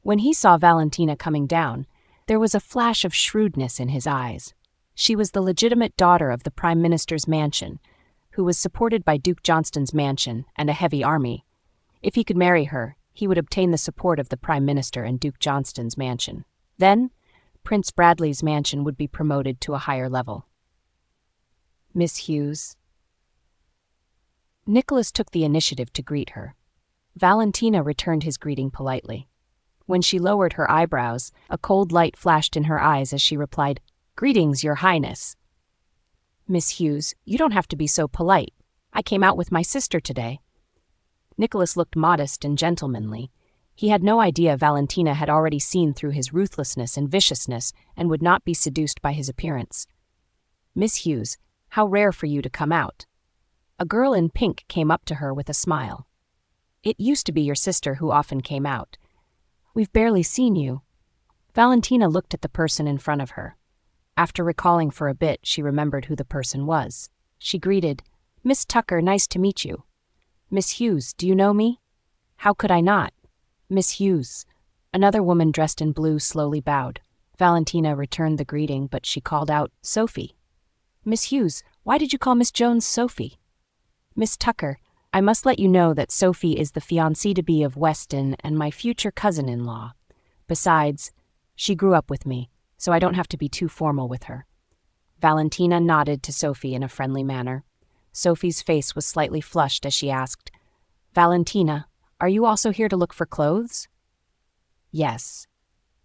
When he saw Valentina coming down, there was a flash of shrewdness in his eyes. She was the legitimate daughter of the Prime Minister's mansion, who was supported by Duke Johnston's mansion and a heavy army. If he could marry her, he would obtain the support of the Prime Minister and Duke Johnston's mansion. Then, Prince Bradley's mansion would be promoted to a higher level. Miss Hughes. Nicholas took the initiative to greet her. Valentina returned his greeting politely. When she lowered her eyebrows, a cold light flashed in her eyes as she replied, "Greetings, Your Highness." "Miss Hughes, you don't have to be so polite. I came out with my sister today." Nicholas looked modest and gentlemanly. He had no idea Valentina had already seen through his ruthlessness and viciousness and would not be seduced by his appearance. "Miss Hughes, how rare for you to come out." A girl in pink came up to her with a smile. "It used to be your sister who often came out. We've barely seen you." Valentina looked at the person in front of her. After recalling for a bit, she remembered who the person was. She greeted, "Miss Tucker, nice to meet you." "Miss Hughes, do you know me?" "How could I not?" "Miss Hughes." Another woman dressed in blue slowly bowed. Valentina returned the greeting, but she called out, "Sophie." "Miss Hughes, why did you call Miss Jones Sophie?" "Miss Tucker, I must let you know that Sophie is the fiancée-to-be of Weston and my future cousin-in-law. Besides, she grew up with me, so I don't have to be too formal with her." Valentina nodded to Sophie in a friendly manner. Sophie's face was slightly flushed as she asked, "Valentina, are you also here to look for clothes?" "Yes."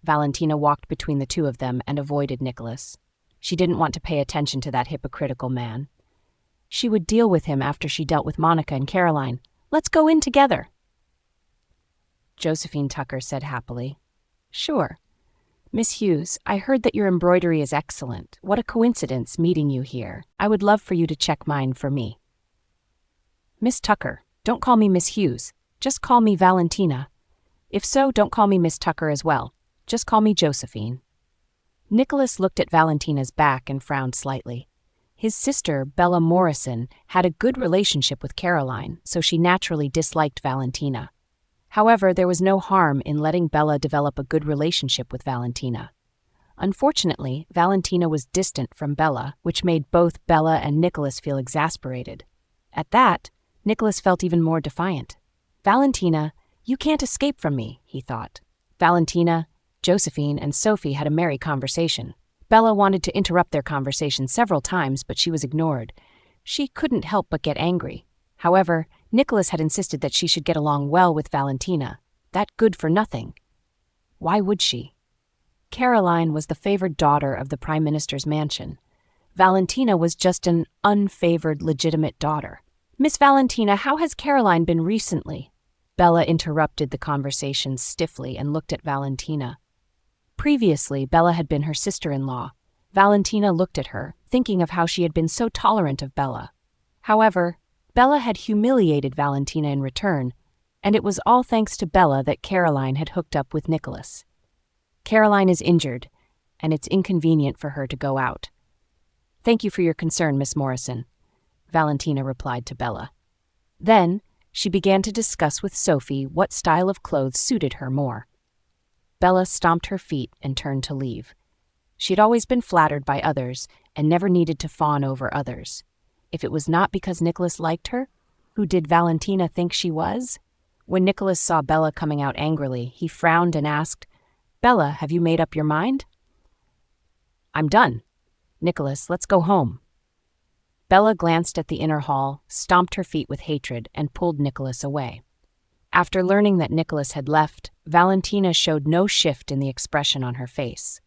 Valentina walked between the two of them and avoided Nicholas. She didn't want to pay attention to that hypocritical man. She would deal with him after she dealt with Monica and Caroline. "Let's go in together." Josephine Tucker said happily, "Sure. Miss Hughes, I heard that your embroidery is excellent. What a coincidence meeting you here. I would love for you to check mine for me." "Miss Tucker, don't call me Miss Hughes. Just call me Valentina. If so, don't call me Miss Tucker as well. Just call me Josephine." Nicholas looked at Valentina's back and frowned slightly. His sister, Bella Morrison, had a good relationship with Caroline, so she naturally disliked Valentina. However, there was no harm in letting Bella develop a good relationship with Valentina. Unfortunately, Valentina was distant from Bella, which made both Bella and Nicholas feel exasperated. At that, Nicholas felt even more defiant. "Valentina, you can't escape from me," he thought. Valentina, Josephine, and Sophie had a merry conversation. Bella wanted to interrupt their conversation several times, but she was ignored. She couldn't help but get angry. However, Nicholas had insisted that she should get along well with Valentina. That good for nothing. Why would she? Caroline was the favored daughter of the Prime Minister's mansion. Valentina was just an unfavored legitimate daughter. "Miss Valentina, how has Caroline been recently?" Bella interrupted the conversation stiffly and looked at Valentina. Previously, Bella had been her sister-in-law. Valentina looked at her, thinking of how she had been so tolerant of Bella. However, Bella had humiliated Valentina in return, and it was all thanks to Bella that Caroline had hooked up with Nicholas. "Caroline is injured, and it's inconvenient for her to go out." "Thank you for your concern, Miss Morrison," Valentina replied to Bella. Then, she began to discuss with Sophie what style of clothes suited her more. Bella stomped her feet and turned to leave. She had always been flattered by others and never needed to fawn over others. If it was not because Nicholas liked her, who did Valentina think she was? When Nicholas saw Bella coming out angrily, he frowned and asked, "Bella, have you made up your mind?" "I'm done. Nicholas, let's go home." Bella glanced at the inner hall, stomped her feet with hatred, and pulled Nicholas away. After learning that Nicholas had left, Valentina showed no shift in the expression on her face.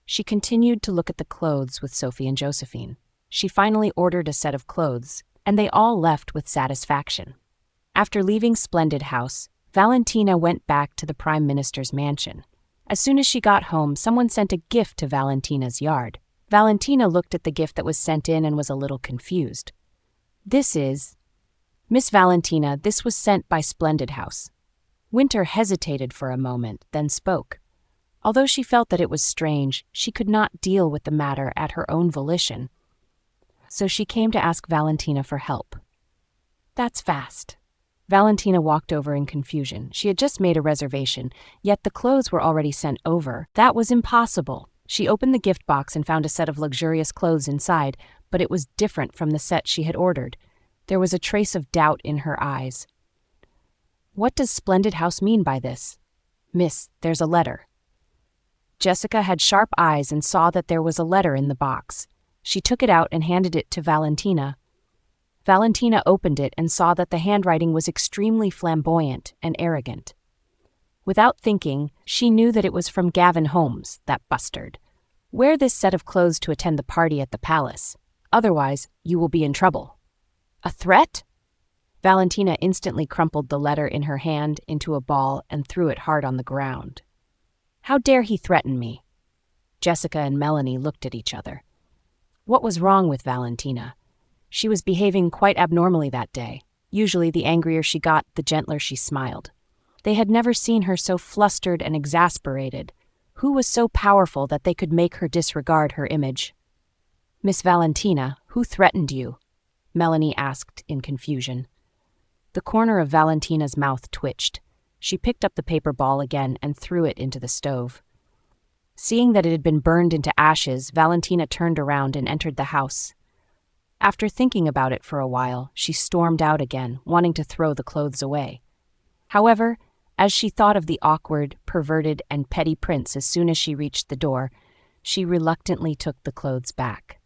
She continued to look at the clothes with Sophie and Josephine. She finally ordered a set of clothes, and they all left with satisfaction. After leaving Splendid House, Valentina went back to the Prime Minister's mansion. As soon as she got home, someone sent a gift to Valentina's yard. Valentina looked at the gift that was sent in and was a little confused. "This is..." "Miss Valentina, this was sent by Splendid House." Winter hesitated for a moment, then spoke. Although she felt that it was strange, she could not deal with the matter at her own volition. So she came to ask Valentina for help. "That's fast." Valentina walked over in confusion. She had just made a reservation, yet the clothes were already sent over. That was impossible. She opened the gift box and found a set of luxurious clothes inside, but it was different from the set she had ordered. There was a trace of doubt in her eyes. "What does splendid house mean by this?" "Miss, there's a letter." Jessica had sharp eyes and saw that there was a letter in the box. She took it out and handed it to Valentina. Valentina opened it and saw that the handwriting was extremely flamboyant and arrogant. Without thinking, she knew that it was from Gavin Holmes, that bustard. "Wear this set of clothes to attend the party at the palace. Otherwise, you will be in trouble." A threat? Valentina instantly crumpled the letter in her hand into a ball and threw it hard on the ground. "How dare he threaten me?" Jessica and Melanie looked at each other. What was wrong with Valentina? She was behaving quite abnormally that day. Usually the angrier she got, the gentler she smiled. They had never seen her so flustered and exasperated. Who was so powerful that they could make her disregard her image? "Miss Valentina, who threatened you?" Melanie asked in confusion. The corner of Valentina's mouth twitched. She picked up the paper ball again and threw it into the stove. Seeing that it had been burned into ashes, Valentina turned around and entered the house. After thinking about it for a while, she stormed out again, wanting to throw the clothes away. However, as she thought of the awkward, perverted, and petty prince as soon as she reached the door, she reluctantly took the clothes back.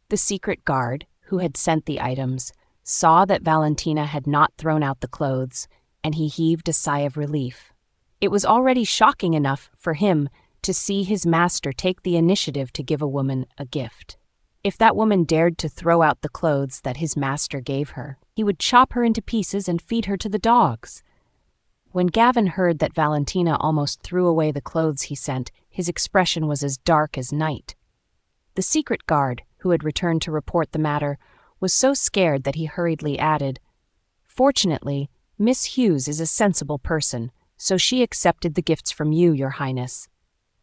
The secret guard, who had sent the items, saw that Valentina had not thrown out the clothes, and he heaved a sigh of relief. It was already shocking enough for him to see his master take the initiative to give a woman a gift. If that woman dared to throw out the clothes that his master gave her, he would chop her into pieces and feed her to the dogs. When Gavin heard that Valentina almost threw away the clothes he sent, his expression was as dark as night. The secret guard, who had returned to report the matter, was so scared that he hurriedly added, "Fortunately, Miss Hughes is a sensible person, so she accepted the gifts from you, Your Highness."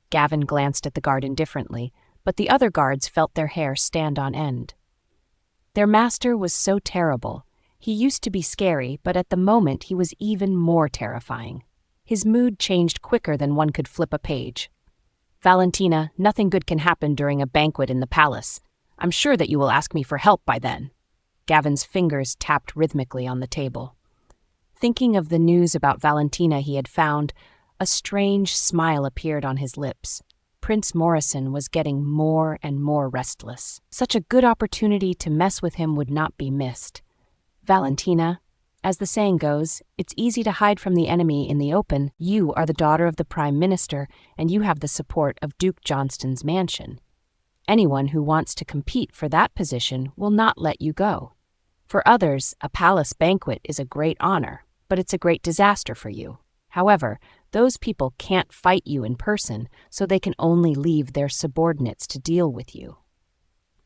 Gavin glanced at the guard indifferently, but the other guards felt their hair stand on end. Their master was so terrible. He used to be scary, but at the moment he was even more terrifying. His mood changed quicker than one could flip a page. "Valentina, nothing good can happen during a banquet in the palace. I'm sure that you will ask me for help by then." Gavin's fingers tapped rhythmically on the table. Thinking of the news about Valentina he had found, a strange smile appeared on his lips. Prince Morrison was getting more and more restless. Such a good opportunity to mess with him would not be missed. "Valentina, as the saying goes, it's easy to hide from the enemy in the open. You are the daughter of the Prime Minister, and you have the support of Duke Johnston's mansion. Anyone who wants to compete for that position will not let you go. For others, a palace banquet is a great honor, but it's a great disaster for you. However, those people can't fight you in person, so they can only leave their subordinates to deal with you.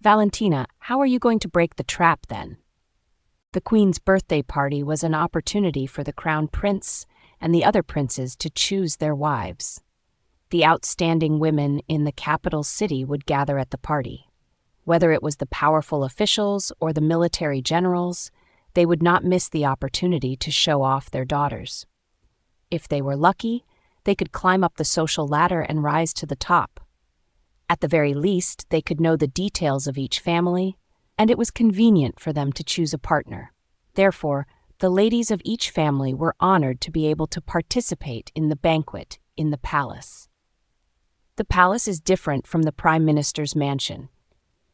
Valentina, how are you going to break the trap then?" The Queen's birthday party was an opportunity for the Crown Prince and the other princes to choose their wives. The outstanding women in the capital city would gather at the party. Whether it was the powerful officials or the military generals, they would not miss the opportunity to show off their daughters. If they were lucky, they could climb up the social ladder and rise to the top. At the very least, they could know the details of each family, and it was convenient for them to choose a partner. Therefore, the ladies of each family were honored to be able to participate in the banquet in the palace. The palace is different from the Prime Minister's mansion.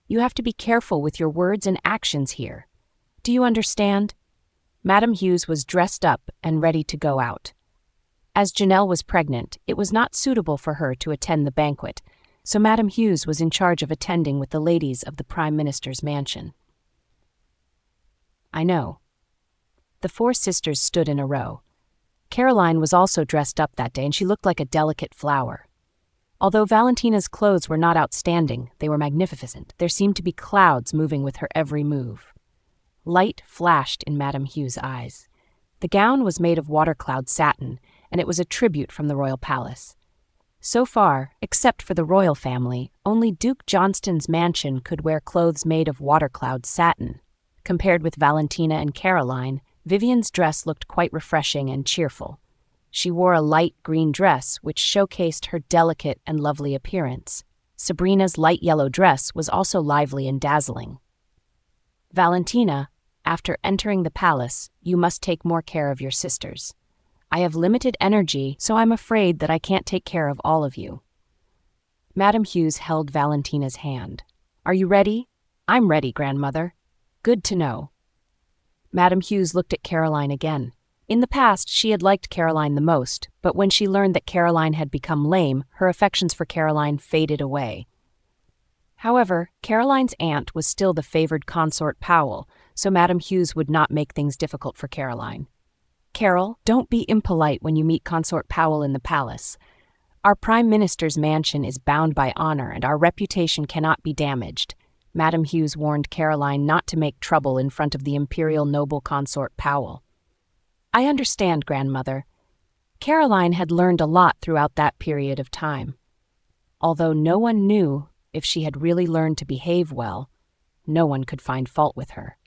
You have to be careful with your words and actions here. Do you understand? Madame Hughes was dressed up and ready to go out. As Janelle was pregnant, it was not suitable for her to attend the banquet, so Madame Hughes was in charge of attending with the ladies of the Prime Minister's mansion. "I know." The four sisters stood in a row. Caroline was also dressed up that day, and she looked like a delicate flower. Although Valentina's clothes were not outstanding, they were magnificent. There seemed to be clouds moving with her every move. Light flashed in Madame Hughes' eyes. The gown was made of water-cloud satin, and it was a tribute from the royal palace. So far, except for the royal family, only Duke Johnston's mansion could wear clothes made of water-cloud satin. Compared with Valentina and Caroline, Vivian's dress looked quite refreshing and cheerful. She wore a light green dress which showcased her delicate and lovely appearance. Sabrina's light yellow dress was also lively and dazzling. "Valentina, after entering the palace, you must take more care of your sisters. I have limited energy, so I'm afraid that I can't take care of all of you." Madame Hughes held Valentina's hand. "Are you ready?" "I'm ready, grandmother." "Good to know." Madame Hughes looked at Caroline again. In the past, she had liked Caroline the most, but when she learned that Caroline had become lame, her affections for Caroline faded away. However, Caroline's aunt was still the favored consort Powell, so Madame Hughes would not make things difficult for Caroline. "Carol, don't be impolite when you meet Consort Powell in the palace. Our Prime Minister's mansion is bound by honor and our reputation cannot be damaged." Madame Hughes warned Caroline not to make trouble in front of the imperial noble Consort Powell. "I understand, grandmother." Caroline had learned a lot throughout that period of time. Although no one knew if she had really learned to behave well, no one could find fault with her.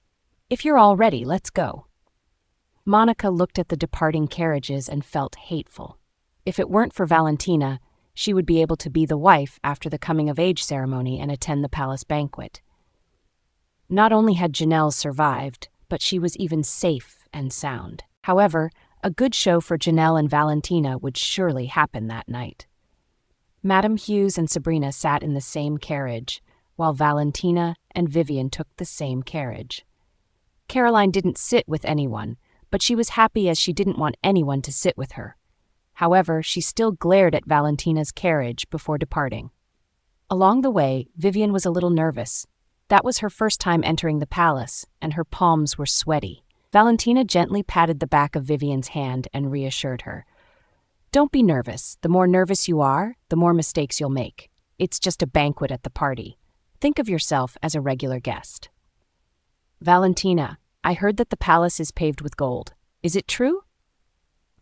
"If you're all ready, let's go." Monica looked at the departing carriages and felt hateful. If it weren't for Valentina, she would be able to be the wife after the coming-of-age ceremony and attend the palace banquet. Not only had Janelle survived, but she was even safe and sound. However, a good show for Janelle and Valentina would surely happen that night. Madame Hughes and Sabrina sat in the same carriage, while Valentina and Vivian took the same carriage. Caroline didn't sit with anyone, but she was happy as she didn't want anyone to sit with her. However, she still glared at Valentina's carriage before departing. Along the way, Vivian was a little nervous. That was her first time entering the palace, and her palms were sweaty. Valentina gently patted the back of Vivian's hand and reassured her. "Don't be nervous. The more nervous you are, the more mistakes you'll make. It's just a banquet at the party. Think of yourself as a regular guest." "Valentina, I heard that the palace is paved with gold. Is it true?"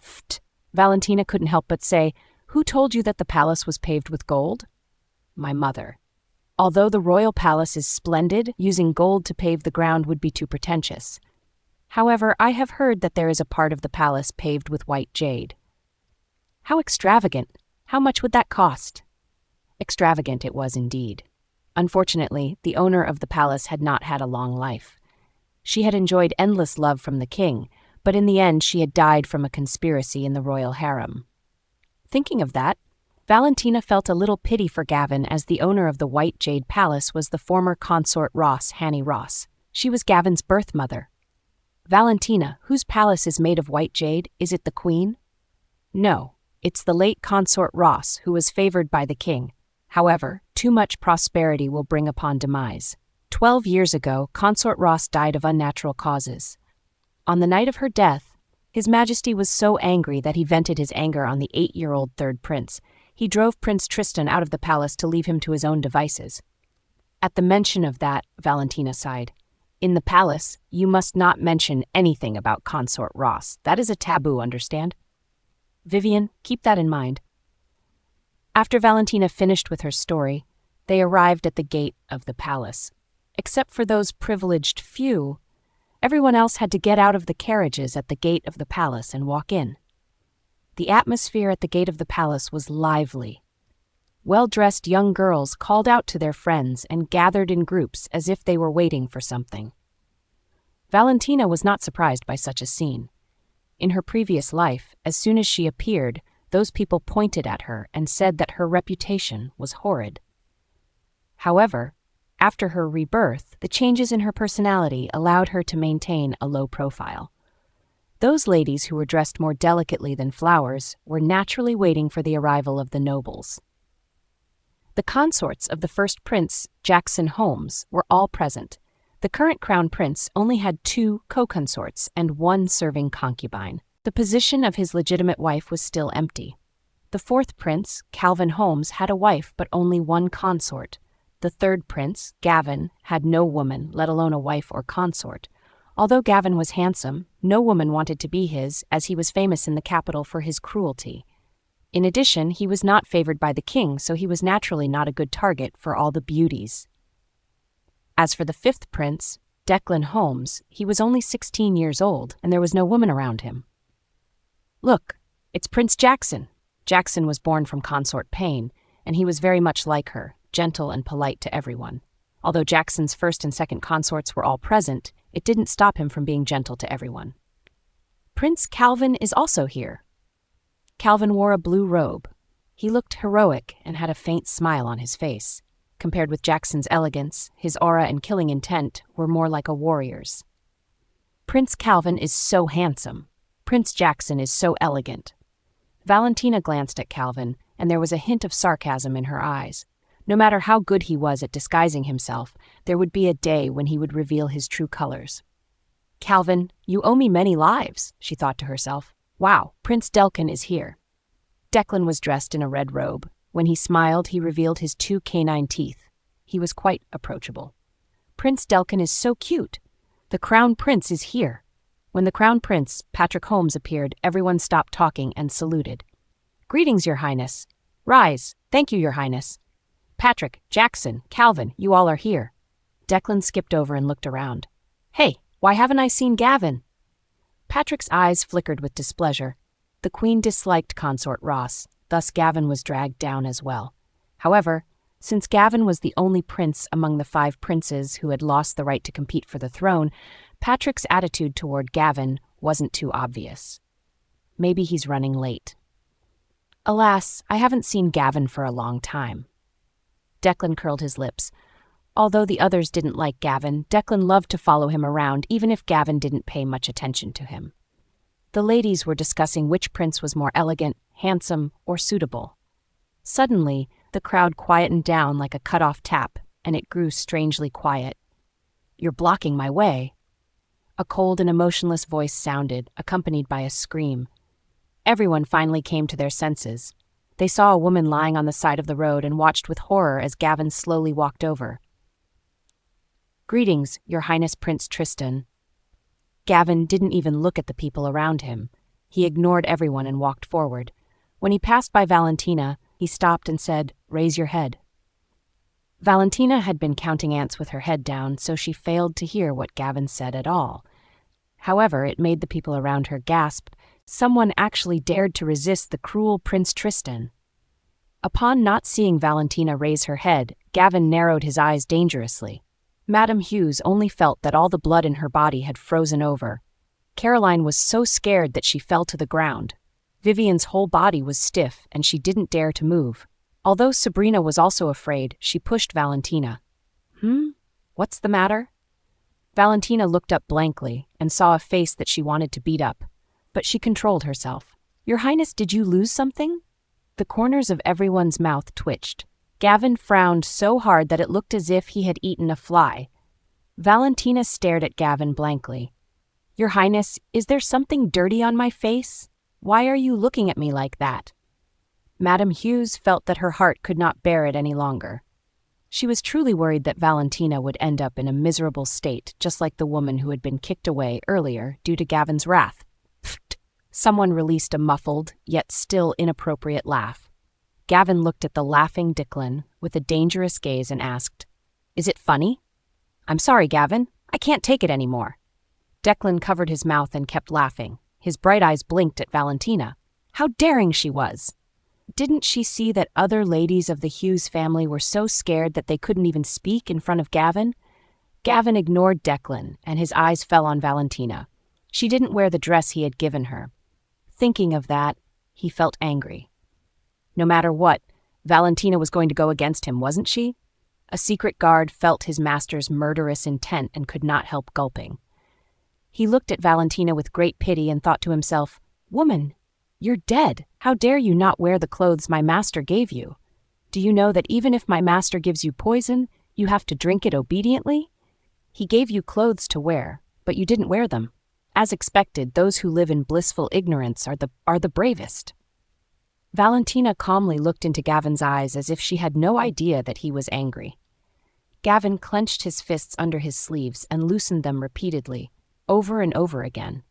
"Pfft." Valentina couldn't help but say, "Who told you that the palace was paved with gold?" "My mother." Although the royal palace is splendid, using gold to pave the ground would be too pretentious. However, I have heard that there is a part of the palace paved with white jade. "How extravagant! How much would that cost?" Extravagant it was indeed. Unfortunately, the owner of the palace had not had a long life. She had enjoyed endless love from the king, but in the end she had died from a conspiracy in the royal harem. Thinking of that, Valentina felt a little pity for Gavin, as the owner of the White Jade Palace was the former consort Ross, Hanny Ross. She was Gavin's birth mother. "Valentina, whose palace is made of white jade? Is it the queen?" "No, it's the late consort Ross, who was favored by the king. However, too much prosperity will bring upon demise. 12 years ago, Consort Ross died of unnatural causes. On the night of her death, His Majesty was so angry that he vented his anger on the 8-year-old third prince. He drove Prince Tristan out of the palace to leave him to his own devices." At the mention of that, Valentina sighed. "In the palace, you must not mention anything about Consort Ross. That is a taboo, understand?" "Vivian, keep that in mind." After Valentina finished with her story, they arrived at the gate of the palace. Except for those privileged few, everyone else had to get out of the carriages at the gate of the palace and walk in. The atmosphere at the gate of the palace was lively. Well-dressed young girls called out to their friends and gathered in groups as if they were waiting for something. Valentina was not surprised by such a scene. In her previous life, as soon as she appeared, those people pointed at her and said that her reputation was horrid. However, after her rebirth, the changes in her personality allowed her to maintain a low profile. Those ladies who were dressed more delicately than flowers were naturally waiting for the arrival of the nobles. The consorts of the first prince, Jackson Holmes, were all present. The current crown prince only had 2 co-consorts and 1 serving concubine. The position of his legitimate wife was still empty. The 4th prince, Calvin Holmes, had a wife but only 1 consort. The 3rd prince, Gavin, had no woman, let alone a wife or consort. Although Gavin was handsome, no woman wanted to be his, as he was famous in the capital for his cruelty. In addition, he was not favored by the king, so he was naturally not a good target for all the beauties. As for the 5th prince, Declan Holmes, he was only 16 years old, and there was no woman around him. "Look, it's Prince Jackson." Jackson was born from consort Payne, and he was very much like her, gentle and polite to everyone. Although Jackson's 1st and 2nd consorts were all present, it didn't stop him from being gentle to everyone. Prince Calvin is also here. Calvin wore a blue robe. He looked heroic and had a faint smile on his face. Compared with Jackson's elegance, his aura and killing intent were more like a warrior's. Prince Calvin is so handsome. Prince Jackson is so elegant. Valentina glanced at Calvin, and there was a hint of sarcasm in her eyes. No matter how good he was at disguising himself, there would be a day when he would reveal his true colors. Calvin, you owe me many lives, she thought to herself. Wow, Prince Delkin is here. Declan was dressed in a red robe. When he smiled, he revealed his 2 canine teeth. He was quite approachable. Prince Delkin is so cute. The Crown Prince is here. When the Crown Prince, Patrick Holmes, appeared, everyone stopped talking and saluted. Greetings, Your Highness. Rise. Thank you, Your Highness. Patrick, Jackson, Calvin, you all are here. Declan skipped over and looked around. Hey, why haven't I seen Gavin? Patrick's eyes flickered with displeasure. The Queen disliked Consort Ross, thus Gavin was dragged down as well. However, since Gavin was the only prince among the 5 princes who had lost the right to compete for the throne, Patrick's attitude toward Gavin wasn't too obvious. Maybe he's running late. Alas, I haven't seen Gavin for a long time. Declan curled his lips. Although the others didn't like Gavin, Declan loved to follow him around even if Gavin didn't pay much attention to him. The ladies were discussing which prince was more elegant, handsome, or suitable. Suddenly, the crowd quietened down like a cut-off tap, and it grew strangely quiet. You're blocking my way. A cold and emotionless voice sounded, accompanied by a scream. Everyone finally came to their senses. They saw a woman lying on the side of the road and watched with horror as Gavin slowly walked over. Greetings, Your Highness Prince Tristan. Gavin didn't even look at the people around him. He ignored everyone and walked forward. When he passed by Valentina, he stopped and said, "Raise your head." Valentina had been counting ants with her head down, so she failed to hear what Gavin said at all. However, it made the people around her gasp. Someone actually dared to resist the cruel Prince Tristan. Upon not seeing Valentina raise her head, Gavin narrowed his eyes dangerously. Madame Hughes only felt that all the blood in her body had frozen over. Caroline was so scared that she fell to the ground. Vivian's whole body was stiff, and she didn't dare to move. Although Sabrina was also afraid, she pushed Valentina. What's the matter? Valentina looked up blankly and saw a face that she wanted to beat up. But she controlled herself. Your Highness, did you lose something? The corners of everyone's mouth twitched. Gavin frowned so hard that it looked as if he had eaten a fly. Valentina stared at Gavin blankly. Your Highness, is there something dirty on my face? Why are you looking at me like that? Madame Hughes felt that her heart could not bear it any longer. She was truly worried that Valentina would end up in a miserable state, just like the woman who had been kicked away earlier due to Gavin's wrath. Someone released a muffled, yet still inappropriate laugh. Gavin looked at the laughing Declan with a dangerous gaze and asked, Is it funny? I'm sorry, Gavin. I can't take it anymore. Declan covered his mouth and kept laughing. His bright eyes blinked at Valentina. How daring she was! Didn't she see that other ladies of the Hughes family were so scared that they couldn't even speak in front of Gavin? Gavin ignored Declan, and his eyes fell on Valentina. She didn't wear the dress he had given her. Thinking of that, he felt angry. No matter what, Valentina was going to go against him, wasn't she? A secret guard felt his master's murderous intent and could not help gulping. He looked at Valentina with great pity and thought to himself, Woman, you're dead. How dare you not wear the clothes my master gave you? Do you know that even if my master gives you poison, you have to drink it obediently? He gave you clothes to wear, but you didn't wear them. As expected, those who live in blissful ignorance are the bravest. Valentina calmly looked into Gavin's eyes as if she had no idea that he was angry. Gavin clenched his fists under his sleeves and loosened them repeatedly, over and over again.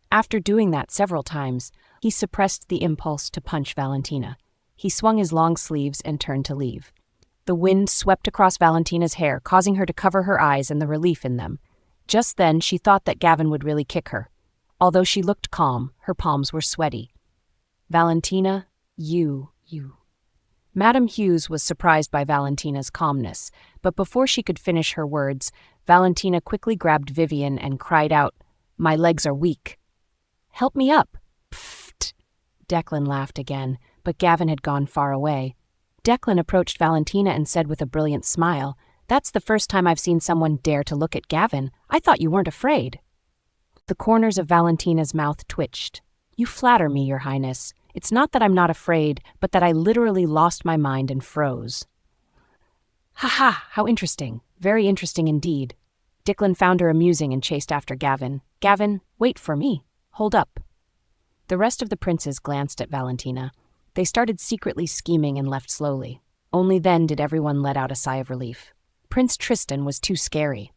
After doing that several times, he suppressed the impulse to punch Valentina. He swung his long sleeves and turned to leave. The wind swept across Valentina's hair, causing her to cover her eyes and the relief in them. Just then, she thought that Gavin would really kick her. Although she looked calm, her palms were sweaty. Valentina, you. Madame Hughes was surprised by Valentina's calmness, but before she could finish her words, Valentina quickly grabbed Vivian and cried out, "My legs are weak. Help me up." Pfft. Declan laughed again, but Gavin had gone far away. Declan approached Valentina and said with a brilliant smile, "That's the first time I've seen someone dare to look at Gavin. I thought you weren't afraid." The corners of Valentina's mouth twitched. "You flatter me, Your Highness. It's not that I'm not afraid, but that I literally lost my mind and froze." "Ha ha, how interesting. Very interesting indeed." Declan found her amusing and chased after Gavin. "Gavin, wait for me. Hold up." The rest of the princes glanced at Valentina. They started secretly scheming and left slowly. Only then did everyone let out a sigh of relief. Prince Tristan was too scary.